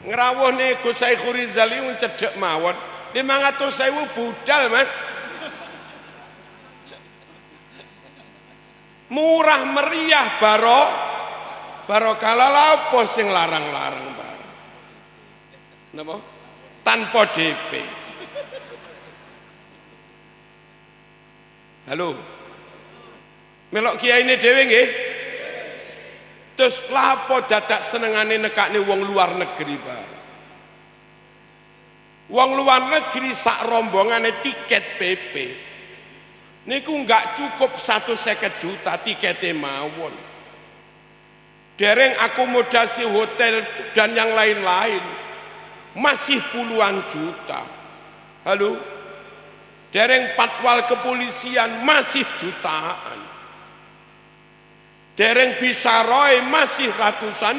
Ngrawuhne Gus Saikhul Rizali cedhek mawon. 500.000 budal Mas. Murah meriah barokah apa sing larang-larang Pak. Napa? Tanpa DP. Halo. Melok kiyaine dhewe nggih. Terus lapo dadak senengane nekakne wong luar negeri bareng. Wong luar negeri sak rombongane tiket PP. Niku enggak cukup 150 juta tikete mawon. Dereng akomodasi hotel dan yang lain-lain. Masih puluhan juta. Halo. Dereng patwal kepolisian masih jutaan. Dereng bisa roy masih ratusan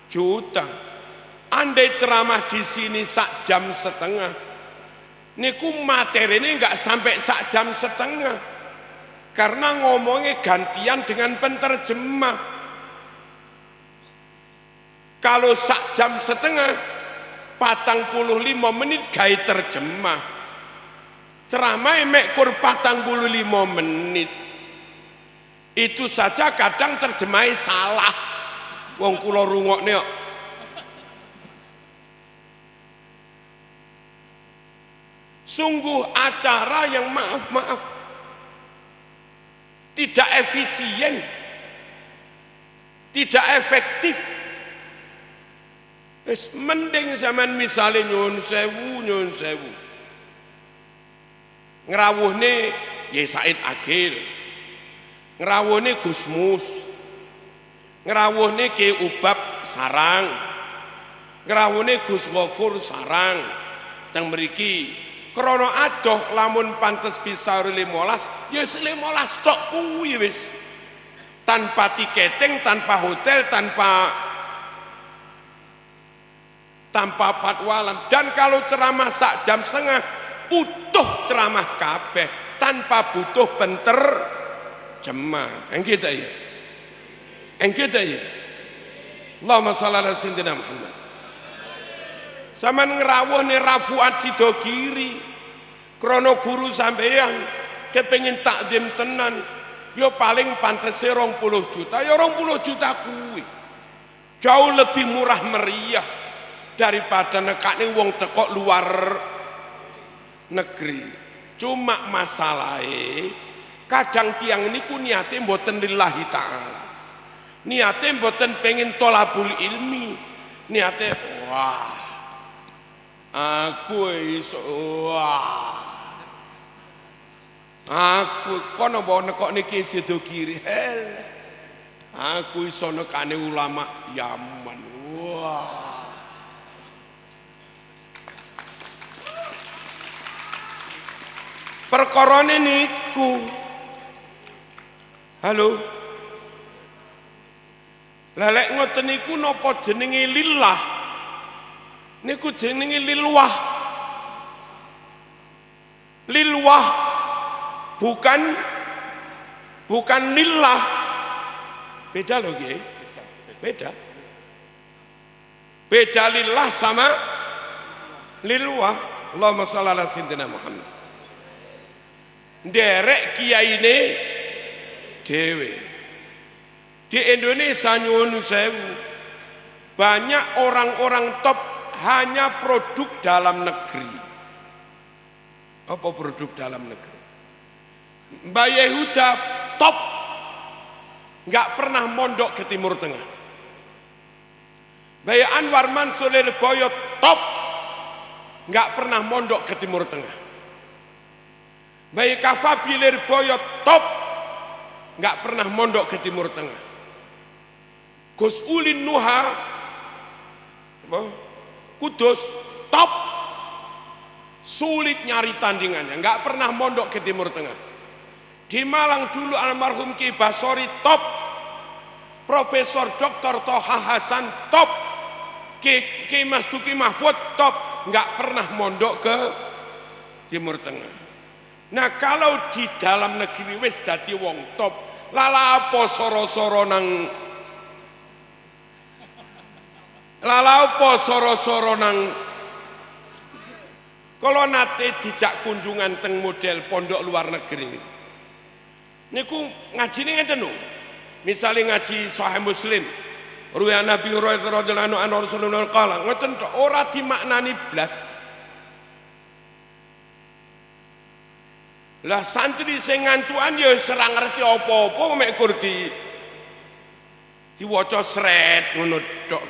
juta. Andai ceramah di sini 1,5 jam, niku materi ini enggak sampai 1,5 jam, karena ngomongnya gantian dengan penterjemah. Kalau 1,5 jam, 45 menit gawe terjemah. Ceramah mekur 45 menit. Itu saja kadang terjemahnya salah. Wong kula rungokne kok. Sungguh acara yang maaf-maaf tidak efisien, tidak efektif. Wis mending zaman misale nyun sewu ngrawuhne Yai Said Agil, ngrawuhne Gusmus, ngrawuhne Ki Ubab Sarang, ngrawuhne Gus Ghafur Sarang teng mriki krana adoh lamun pantes bisa 15 ya 15 tok kuwi wis, tanpa tiketing, tanpa hotel, tanpa patwalan. Dan kalau ceramah sak jam setengah utuh ceramah kabeh tanpa butuh benter jemaah. Engke ta ya? Engke ta ya? Allahumma shalli ala sayyidina Muhammad. Saman ngrawuhne Rafuat Sidogiri krana guru sampeyan kepengin takdim tenan ya paling pantese 20 juta, ya 20 juta kuwi jauh lebih murah meriah daripada nekane wong teko luar negeri. Cuma masalahe kadang tiang niku niate mboten lillahi ta'ala, niate mboten pengen tolabul ilmi, niate wah aku iso, wah aku kono bawa nekok niki Sidogiri hel, aku iso nekane ulama Yaman. Wah perkorone niku. Halo, lelek ngoten niku napa jenenge lillah? Niku jenenge lilwah. Lilwah bukan lillah. Beda loh Kiai. Beda lillah sama lilwah. Allahumma shalli ala sayyidina Muhammad. Derek kiai ini dewe di Indonesia nyuwun sewu banyak orang-orang top hanya produk dalam negeri. Apa produk dalam negeri? Mbak Yehuda top, nggak pernah mondok ke Timur Tengah. Mbak Anwar Mansur Lirboyo top, nggak pernah mondok ke Timur Tengah. Baik Kafabi Lirboyo top, nggak pernah mondok ke Timur Tengah. Gus Ulin Nuha Kudus top, sulit nyari tandingannya, nggak pernah mondok ke Timur Tengah. Di Malang dulu almarhum Ki Basori top, Profesor Dr. Toha Hasan top, Ki Mas Duki Mahfud top, nggak pernah mondok ke Timur Tengah. Nah kalau di dalam negeri wis dadi wong top, lala apa soro-soro nang kalau nate dijak kunjungan teng model pondok luar negeri niku ngajine ngenten lho. Misale ngaji Sahih Muslim, ruya Nabi Hurairah radhiyallahu anhu Rasulullah qala, ngoten tok ora dimaknani blas. Lah santri sing ngantukan ya ora ngerti apa-apa mek kur diwaca sret ngono tok.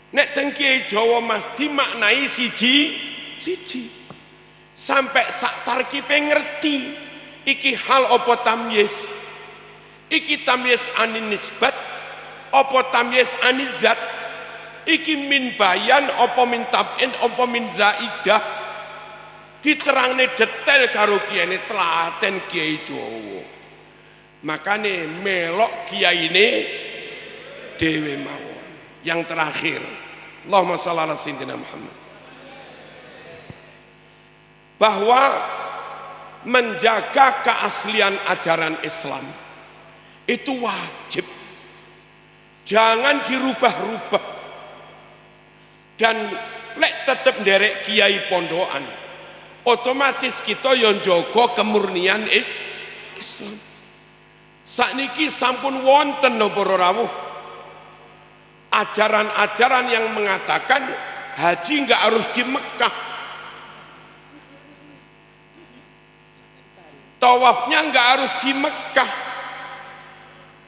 Nek teng Kiai Jawa Mas dimaknai siji sampai sak tarkibe ngerti iki hal apa tamyiz, iki tamyiz anin nisbat apa tamyiz anil zat, iki min bayan apa min tab'in apa min zaidah, diterangne detail karo kiai telaten Kiai Jawa. Makane melok kiai ini dewe mawon. Yang terakhir, Allahumma shalli ala sayyidina Muhammad, bahwa menjaga keaslian ajaran Islam itu wajib, jangan dirubah-rubah. Dan lek tetep nderek kiai pondokan, otomatis kita yang jaga kemurnian Islam. Sakniki sampun wonten napa rawuh ajaran-ajaran yang mengatakan haji enggak harus di Mekah. Tawafnya nggak harus di Mekah.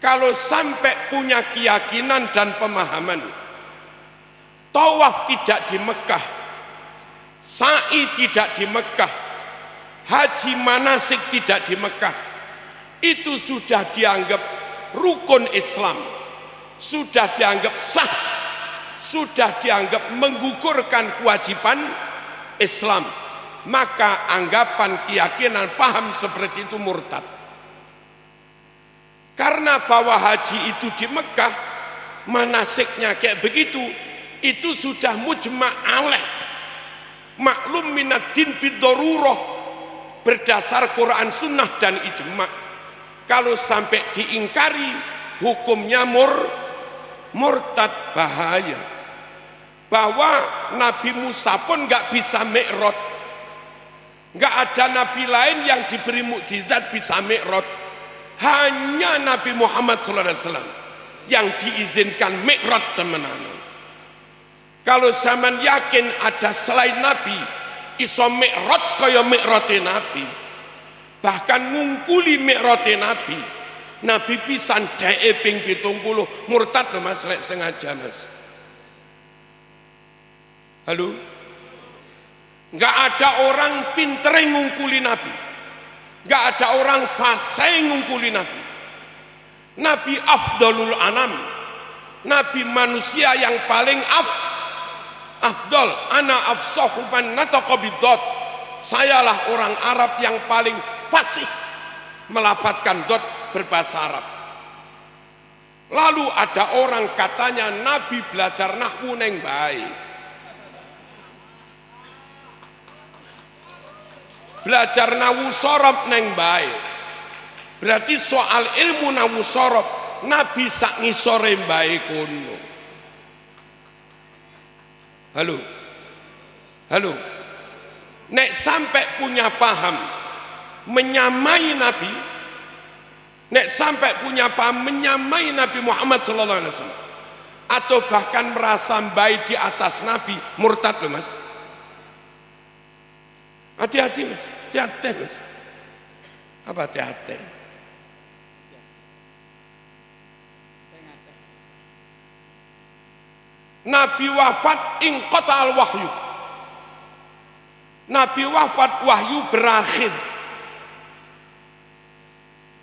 Kalau sampai punya keyakinan dan pemahaman, tawaf tidak di Mekah, sa'i tidak di Mekah, haji manasik tidak di Mekah, itu sudah dianggap rukun Islam, sudah dianggap sah, sudah dianggap menggugurkan kewajiban Islam, maka anggapan, keyakinan, paham seperti itu murtad. Karena bahwa haji itu di Mekah, manasiknya kayak begitu, itu sudah mujma' alaih, maklum minad din biddarurah, berdasar Quran, sunnah dan ijma'. Kalau sampai diingkari, hukumnya murtad, bahaya. Bahwa Nabi Musa pun nggak bisa mi'raj, nggak ada nabi lain yang diberi mukjizat bisa mi'raj. Hanya Nabi Muhammad SAW yang diizinkan mi'raj temenan. Kalau zaman yakin ada selain Nabi iso mi'raj kaya mi'rajé Nabi, bahkan ngungkuli mi'rajé Nabi, Nabi pisan dheke ping 70 murtad lho Mas, lek sengaja Mas. Halo? Enggak ada orang pinter ngungkuli Nabi, enggak ada orang fasih ngungkuli Nabi. Nabi afdalul anam, Nabi manusia yang paling afdal. Ana afsahu man nataqa bidot, sayalah orang Arab yang paling fasih melafadzkan dot berbahasa Arab. Lalu ada orang katanya Nabi belajar nahwu neng bae, belajar nahwu sorob neng bae, berarti soal ilmu nahwu sorob Nabi sak ngisore bae kono. Halo, nek sampai punya paham menyamai Nabi, nek sampai punya paham menyamai Nabi Muhammad SAW, atau bahkan merasa baik di atas Nabi, murtad loh Mas. Hati-hati Mas, hati-hati Mas. Apa hati-hati? Nabi wafat inqata'al wahyu, Nabi wafat wahyu berakhir.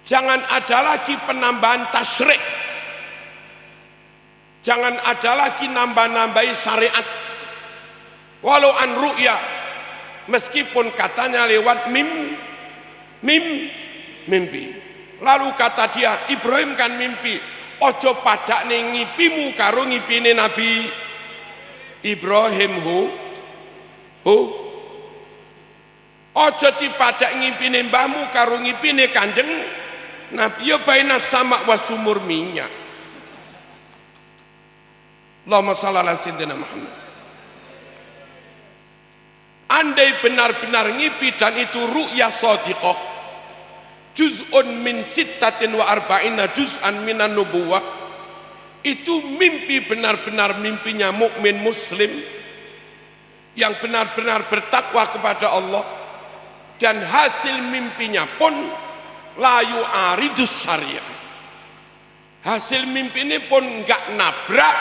Jangan ada lagi penambahan tasyrik, jangan ada lagi nambah-nambahi syariat. Walau an ru'ya, meskipun katanya lewat mimpi. Lalu kata dia, Ibrahim kan mimpi. Ojo padak ning ngipimu karo ngipine Nabi Ibrahim. Ojo dipadak ngipine mbahmu karo ngipine Kanjeng Nabi. Ya baina sama wa sumur minyak. Allahumma shalli ala sayyidina Muhammad. Andai benar-benar ngipi dan itu ru'ya shadiqah, juz'un min sittatin wa arba'ina juz'an minan nubuwah, itu mimpi benar-benar mimpinya mukmin muslim yang benar-benar bertakwa kepada Allah, dan hasil mimpinya pun la yu'aridus syariah, hasil mimpi ini pun enggak nabrak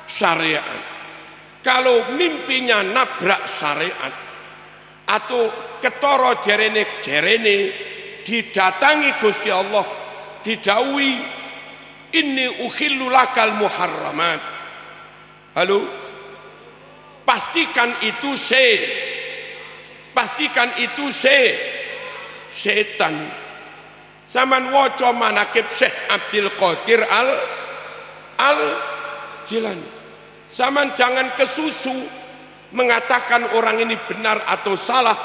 syariat. Kalau mimpinya nabrak syariat atau ketoro jerene didatangi Gusti Allah, didhawuhi inni ukhillu lakal muharramat. Halo, pastikan itu setan. Zaman waca manakib Syekh Abdul Qadir al Jilani, zaman jangan kesusu mengatakan orang ini benar atau salah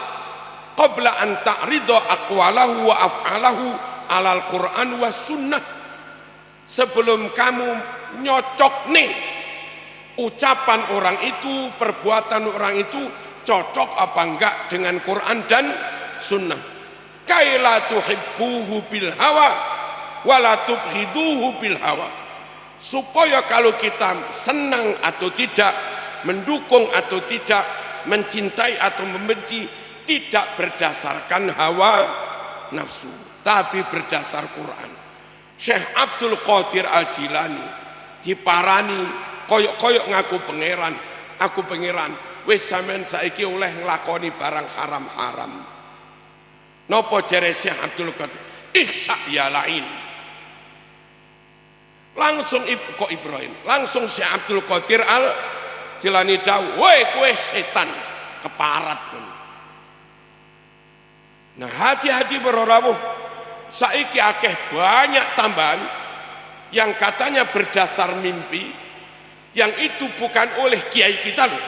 qabla an ta'rida aqwalahu wa af'alahu alal Quran wa sunnah, sebelum kamu nyocok nih ucapan orang itu, perbuatan orang itu cocok apa enggak dengan Quran dan sunnah. Kaila tuhibbuhu bil hawa wala tubghiduhu bil hawa, supaya kalau kita senang atau tidak, mendukung atau tidak, mencintai atau membenci, tidak berdasarkan hawa nafsu, tapi berdasar Quran. Syekh Abdul Qadir Al-Jilani diparani koyok-koyok ngaku pangeran, aku pangeran, wis sampean saiki oleh nglakoni barang haram-haram. Napa jare Syekh Abdul Qadir? Ihsa ya lain. Langsung kok Ibrahim, langsung Syekh Abdul Qadir Al-Jilani dawuh, "Woi kowe setan, keparat." Nah, hati-hati para rawuh, saiki akeh banyak tambahan yang katanya berdasar mimpi, yang itu bukan oleh kiai kita loh.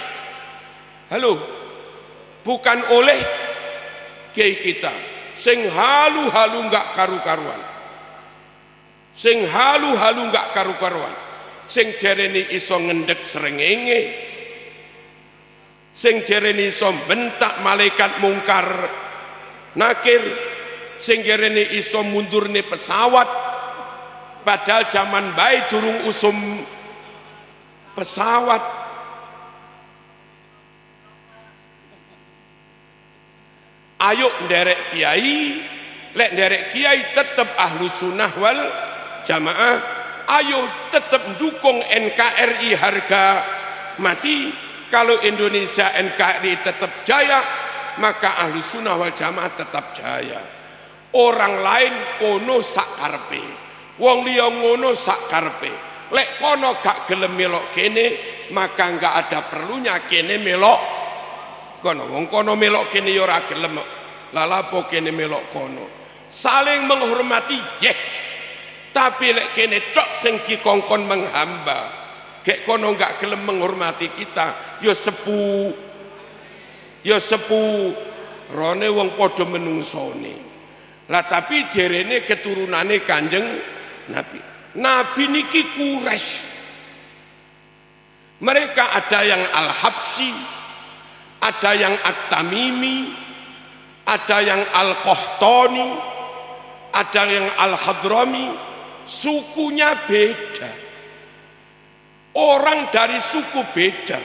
Halo, bukan oleh kiai kita. Sing halu-halu enggak karu-karuan. Sing halu-halu enggak karu-karuan. Sing jarene iso ngendhek srengenge. Sing jarene iso bentak malaikat mungkar nakir, sing jarene iso mundurne pesawat padahal zaman bae durung usum pesawat. Ayo nderek kiai, lek nderek kiai tetep ahlu sunnah wal jamaah, ayo tetep dukung NKRI harga mati. Kalau Indonesia NKRI tetap jaya, maka ahlu sunnah wal jamaah tetap jaya. Orang lain kono sak karepe, wong liya ngono sak karepe. Lek kono gak gelem melok kene, maka enggak ada perlunya kene melok kono. Wong kono melok kene ya ora gelem, lha lapo kene melok kono. Saling menghormati, yes. Tapi lek kene tok sing dikongkon menghamba, gek kono enggak gelem menghormati kita, ya sepu rone wong padha menungsone. Lah tapi jerene keturunane Kanjeng Nabi. Nabi niki Quraisy. Mereka ada yang Al-Habsyi, ada yang At-Tamimi, ada yang Al-Qahtani, ada yang Al-Hadrami. Sukunya beda. Orang dari suku beda,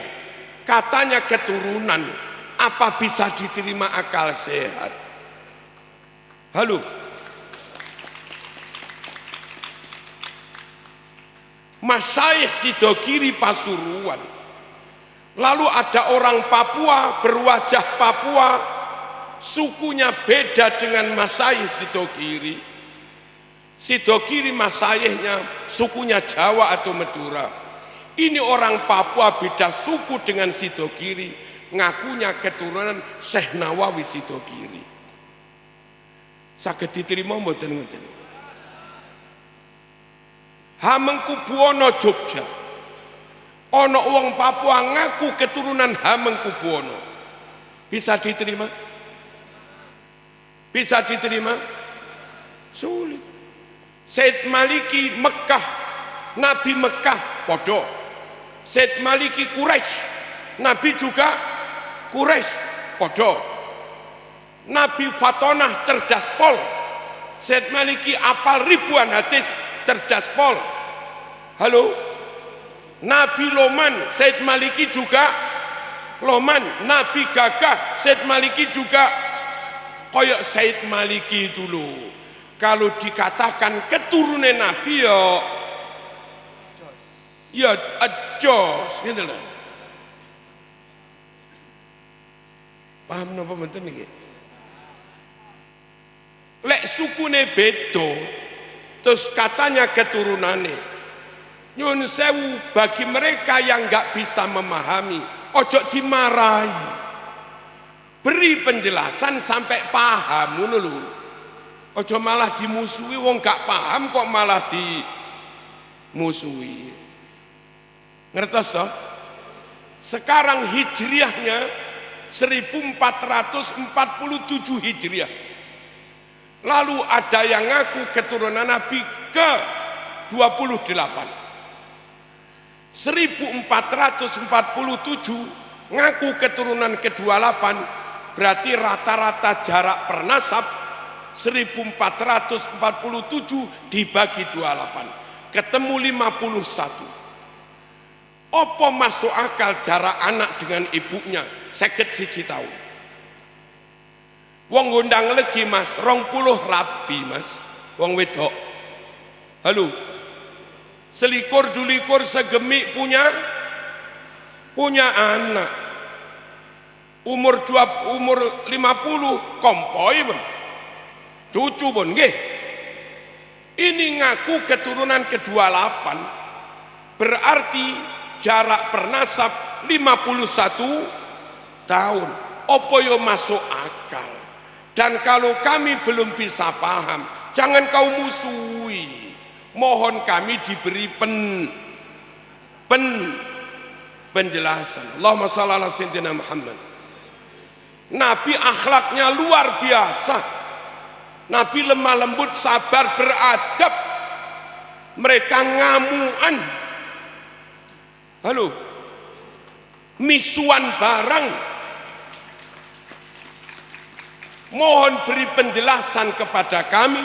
katanya keturunan, apa bisa diterima akal sehat? Halo, Masyayikh Sidogiri Pasuruan, lalu ada orang Papua berwajah Papua, sukunya beda dengan Masyayikh Sidogiri. Sidogiri masyayikhnya sukunya Jawa atau Madura. Ini orang Papua beda suku dengan Sidogiri, ngakunya keturunan Syekh Nawawi Sidogiri. Saged diterima mboten ngoten? Hamengkubuwana Jogja, ana wong Papua ngaku keturunan Hamengkubuwana. Bisa diterima? Bisa diterima? Sulit. Said Maliki Mekah, Nabi Mekah podo. Said Maliki Quraisy, Nabi juga Quraisy podo. Nabi Fatonah cerdas pol, Said Maliki apal ribuan hadis cerdas pol. Halo, Nabi Loman, Said Maliki juga Loman. Nabi Gagah, Said Maliki juga koyok Said Maliki dulu. Kalau dikatakan keturunan Nabi ya ajos gitu loh. Paham napa mboten niki? Lek sukune beda terus katanya keturunane. Nyun sewu, bagi mereka yang enggak bisa memahami, ojo dimarahi. Beri penjelasan sampai paham ngono lho. Ojo malah dimusuhi, wong gak paham kok malah dimusuhi. Ngertos toh? Sekarang hijriahnya 1447 hijriah. Lalu ada yang ngaku keturunan Nabi ke 28. 1447 ngaku keturunan ke-28, berarti rata-rata jarak pernasab 1447 dibagi 28 ketemu 51. Apa masuk akal jarak anak dengan ibunya 51 tahun? Wong ngundang legi Mas, 20 rabi Mas, wong wedok. Halo, selikur dulikur segemik punya anak. Umur 50 kompoi pun. Cucu pun nggih. Ini ngaku keturunan ke-28, berarti jarak bernasab 51 tahun. Apa yo masuk akal? Dan kalau kami belum bisa paham, jangan kau musuhi. Mohon kami diberi penjelasan. Allahumma shalli ala sayyidina Muhammad. Nabi akhlaknya luar biasa. Nabi lemah lembut, sabar, beradab. Mereka ngamuan. Halo, misuan barang. Mohon beri penjelasan kepada kami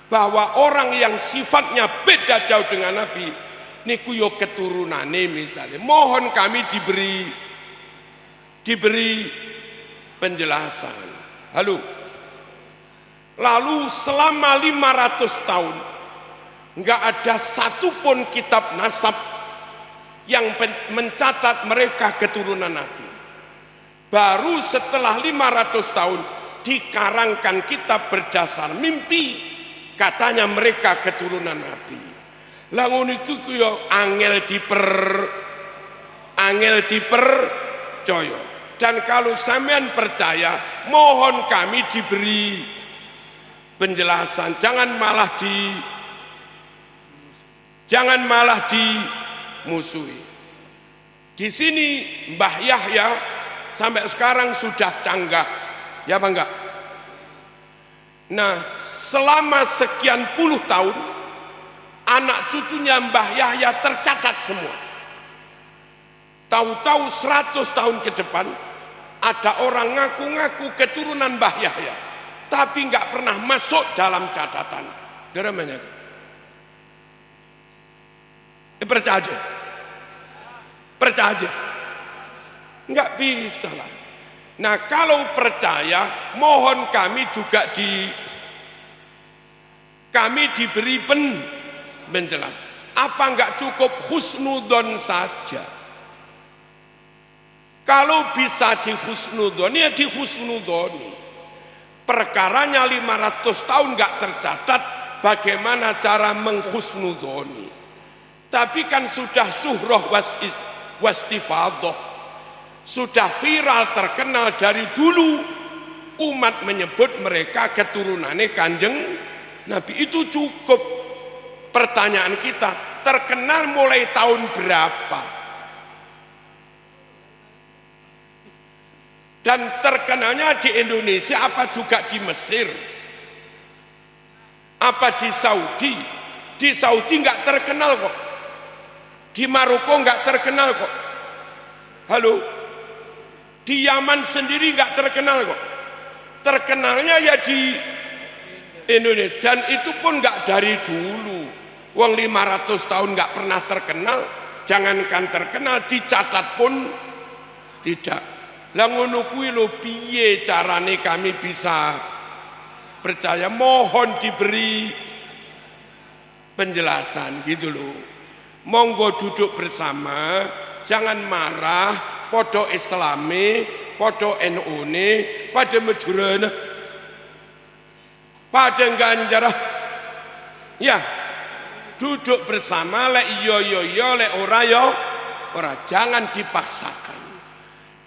bahwa orang yang sifatnya beda jauh dengan Nabi niku yo keturunane misalnya. Mohon kami diberi penjelasan. Halo. Lalu selama 500 tahun enggak ada satupun kitab nasab yang mencatat mereka keturunan Nabi. Baru setelah 500 tahun dikarangkan kitab berdasar mimpi, katanya mereka keturunan Nabi. Lah ngono iku yo angel dipercaya. Dan kalau sampean percaya, mohon kami diberi penjelasan. Jangan malah dimusuhi. Di sini Mbah Yahya sampai sekarang sudah canggah, ya apa enggak? Nah, selama sekian puluh tahun anak cucunya Mbah Yahya tercatat semua. Tahu-tahu 100 tahun ke depan ada orang ngaku-ngaku keturunan Mbah Yahya, tapi enggak pernah masuk dalam catatan. Namanya percaya aja. Enggak bisa lah. Nah, kalau percaya, mohon kami juga diberi penjelasan. Apa enggak cukup husnudon saja? Kalau bisa dihusnudoni, ya dihusnudoni. Perkaranya 500 tahun enggak tercatat, bagaimana cara menghusnudoni? Tapi kan sudah suhroh wastifadoh. Sudah viral, terkenal dari dulu. Umat menyebut mereka keturunannya Kanjeng Nabi. Itu cukup. Pertanyaan kita, terkenal mulai tahun berapa? Dan terkenalnya di Indonesia apa juga di Mesir? Apa di Saudi? Di Saudi enggak terkenal kok. Di Maroko enggak terkenal kok. Halo? Di Yaman sendiri enggak terkenal kok. Terkenalnya ya di Indonesia. Dan itu pun enggak dari dulu. Wong 500 tahun enggak pernah terkenal. Jangankan terkenal, dicatat pun tidak. Lah ngono kuwi lho piye carane kami bisa percaya? Mohon diberi penjelasan gitu loh. Monggo duduk bersama, jangan marah, podo Islami, podo NU-ne, pada Madurana, pada Ganjar. Ya, duduk bersama, lek yo lek ora yo ora, jangan dipaksakan.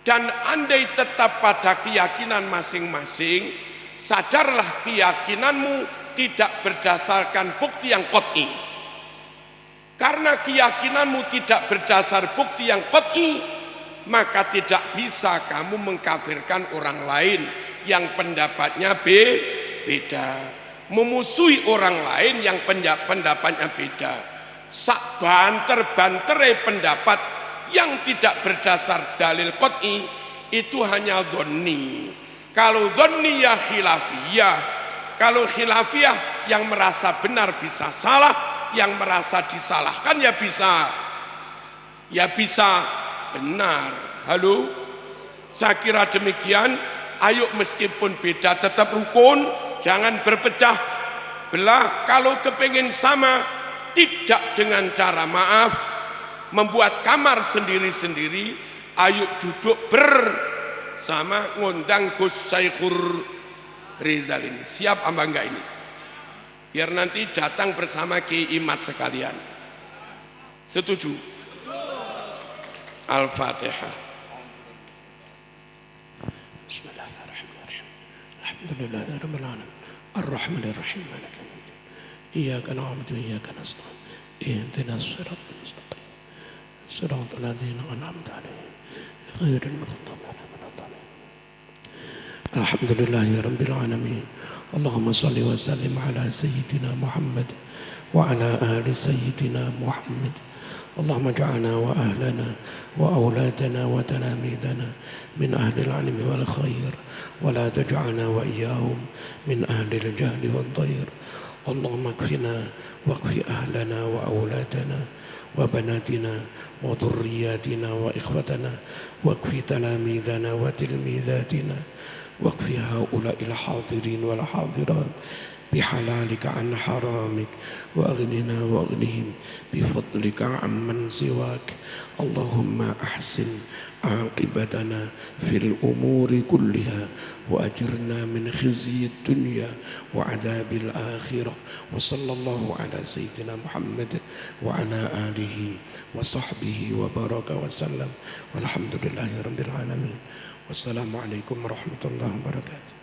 Dan andai tetap pada keyakinan masing-masing, sadarlah keyakinanmu tidak berdasarkan bukti yang qat'i. Karena keyakinanmu tidak berdasar bukti yang qat'i, maka tidak bisa kamu mengkafirkan orang lain yang pendapatnya beda. Memusuhi orang lain yang pendapatnya beda. Sak banter-bantere pendapat yang tidak berdasar dalil qat'i itu hanya dhonni. Kalau dhonni ya khilafiyah. Kalau khilafiyah yang merasa benar bisa salah, yang merasa disalahkan ya bisa benar. Halo, saya kira demikian. ayo meskipun beda tetap rukun, jangan berpecah belah. Kalau kepingin sama, tidak dengan cara maaf, membuat kamar sendiri-sendiri, ayo duduk bersama, ngundang Gus Saikhur Rizal ini. Siap apa enggak ini? Biar nanti datang bersama Ki Imat sekalian. Setuju? Al-Fatihah. Bismillahirrahmanirrahim. Alhamdulillahirabbil alamin. Arrahmanir rahim. Maliki yaumiddin. Iyyaka na'budu wa iyyaka nasta'in. Ihdinas siratal mustaqim. Siratal ladzina an'amta 'alaihim ghairil maghdubi 'alaihim waladdallin. Alhamdulillahirabbil alamin. Allahumma shalli wa sallim ala sayyidina Muhammad wa ala ali sayyidina Muhammad. اللهم اجعلنا وأهلنا وأولادنا وتلاميذنا من أهل العلم والخير ولا تجعلنا وإياهم من أهل الجهل والضير. اللهم اكفنا واكف أهلنا وأولادنا وبناتنا وذرياتنا وإخوتنا واكف تلاميذنا وتلميذاتنا واكف هؤلاء الحاضرين والحاضرات بحلالك عن حرامك وأغننا وأغنهم بفضلك عمن سواك. اللهم أحسن عاقبتنا في الأمور كلها وأجرنا من خزي الدنيا وعذاب الآخرة. وصلى الله على سيدنا محمد وعلى آله وصحبه وبارك وسلم والحمد لله رب العالمين. والسلام عليكم ورحمة الله وبركاته.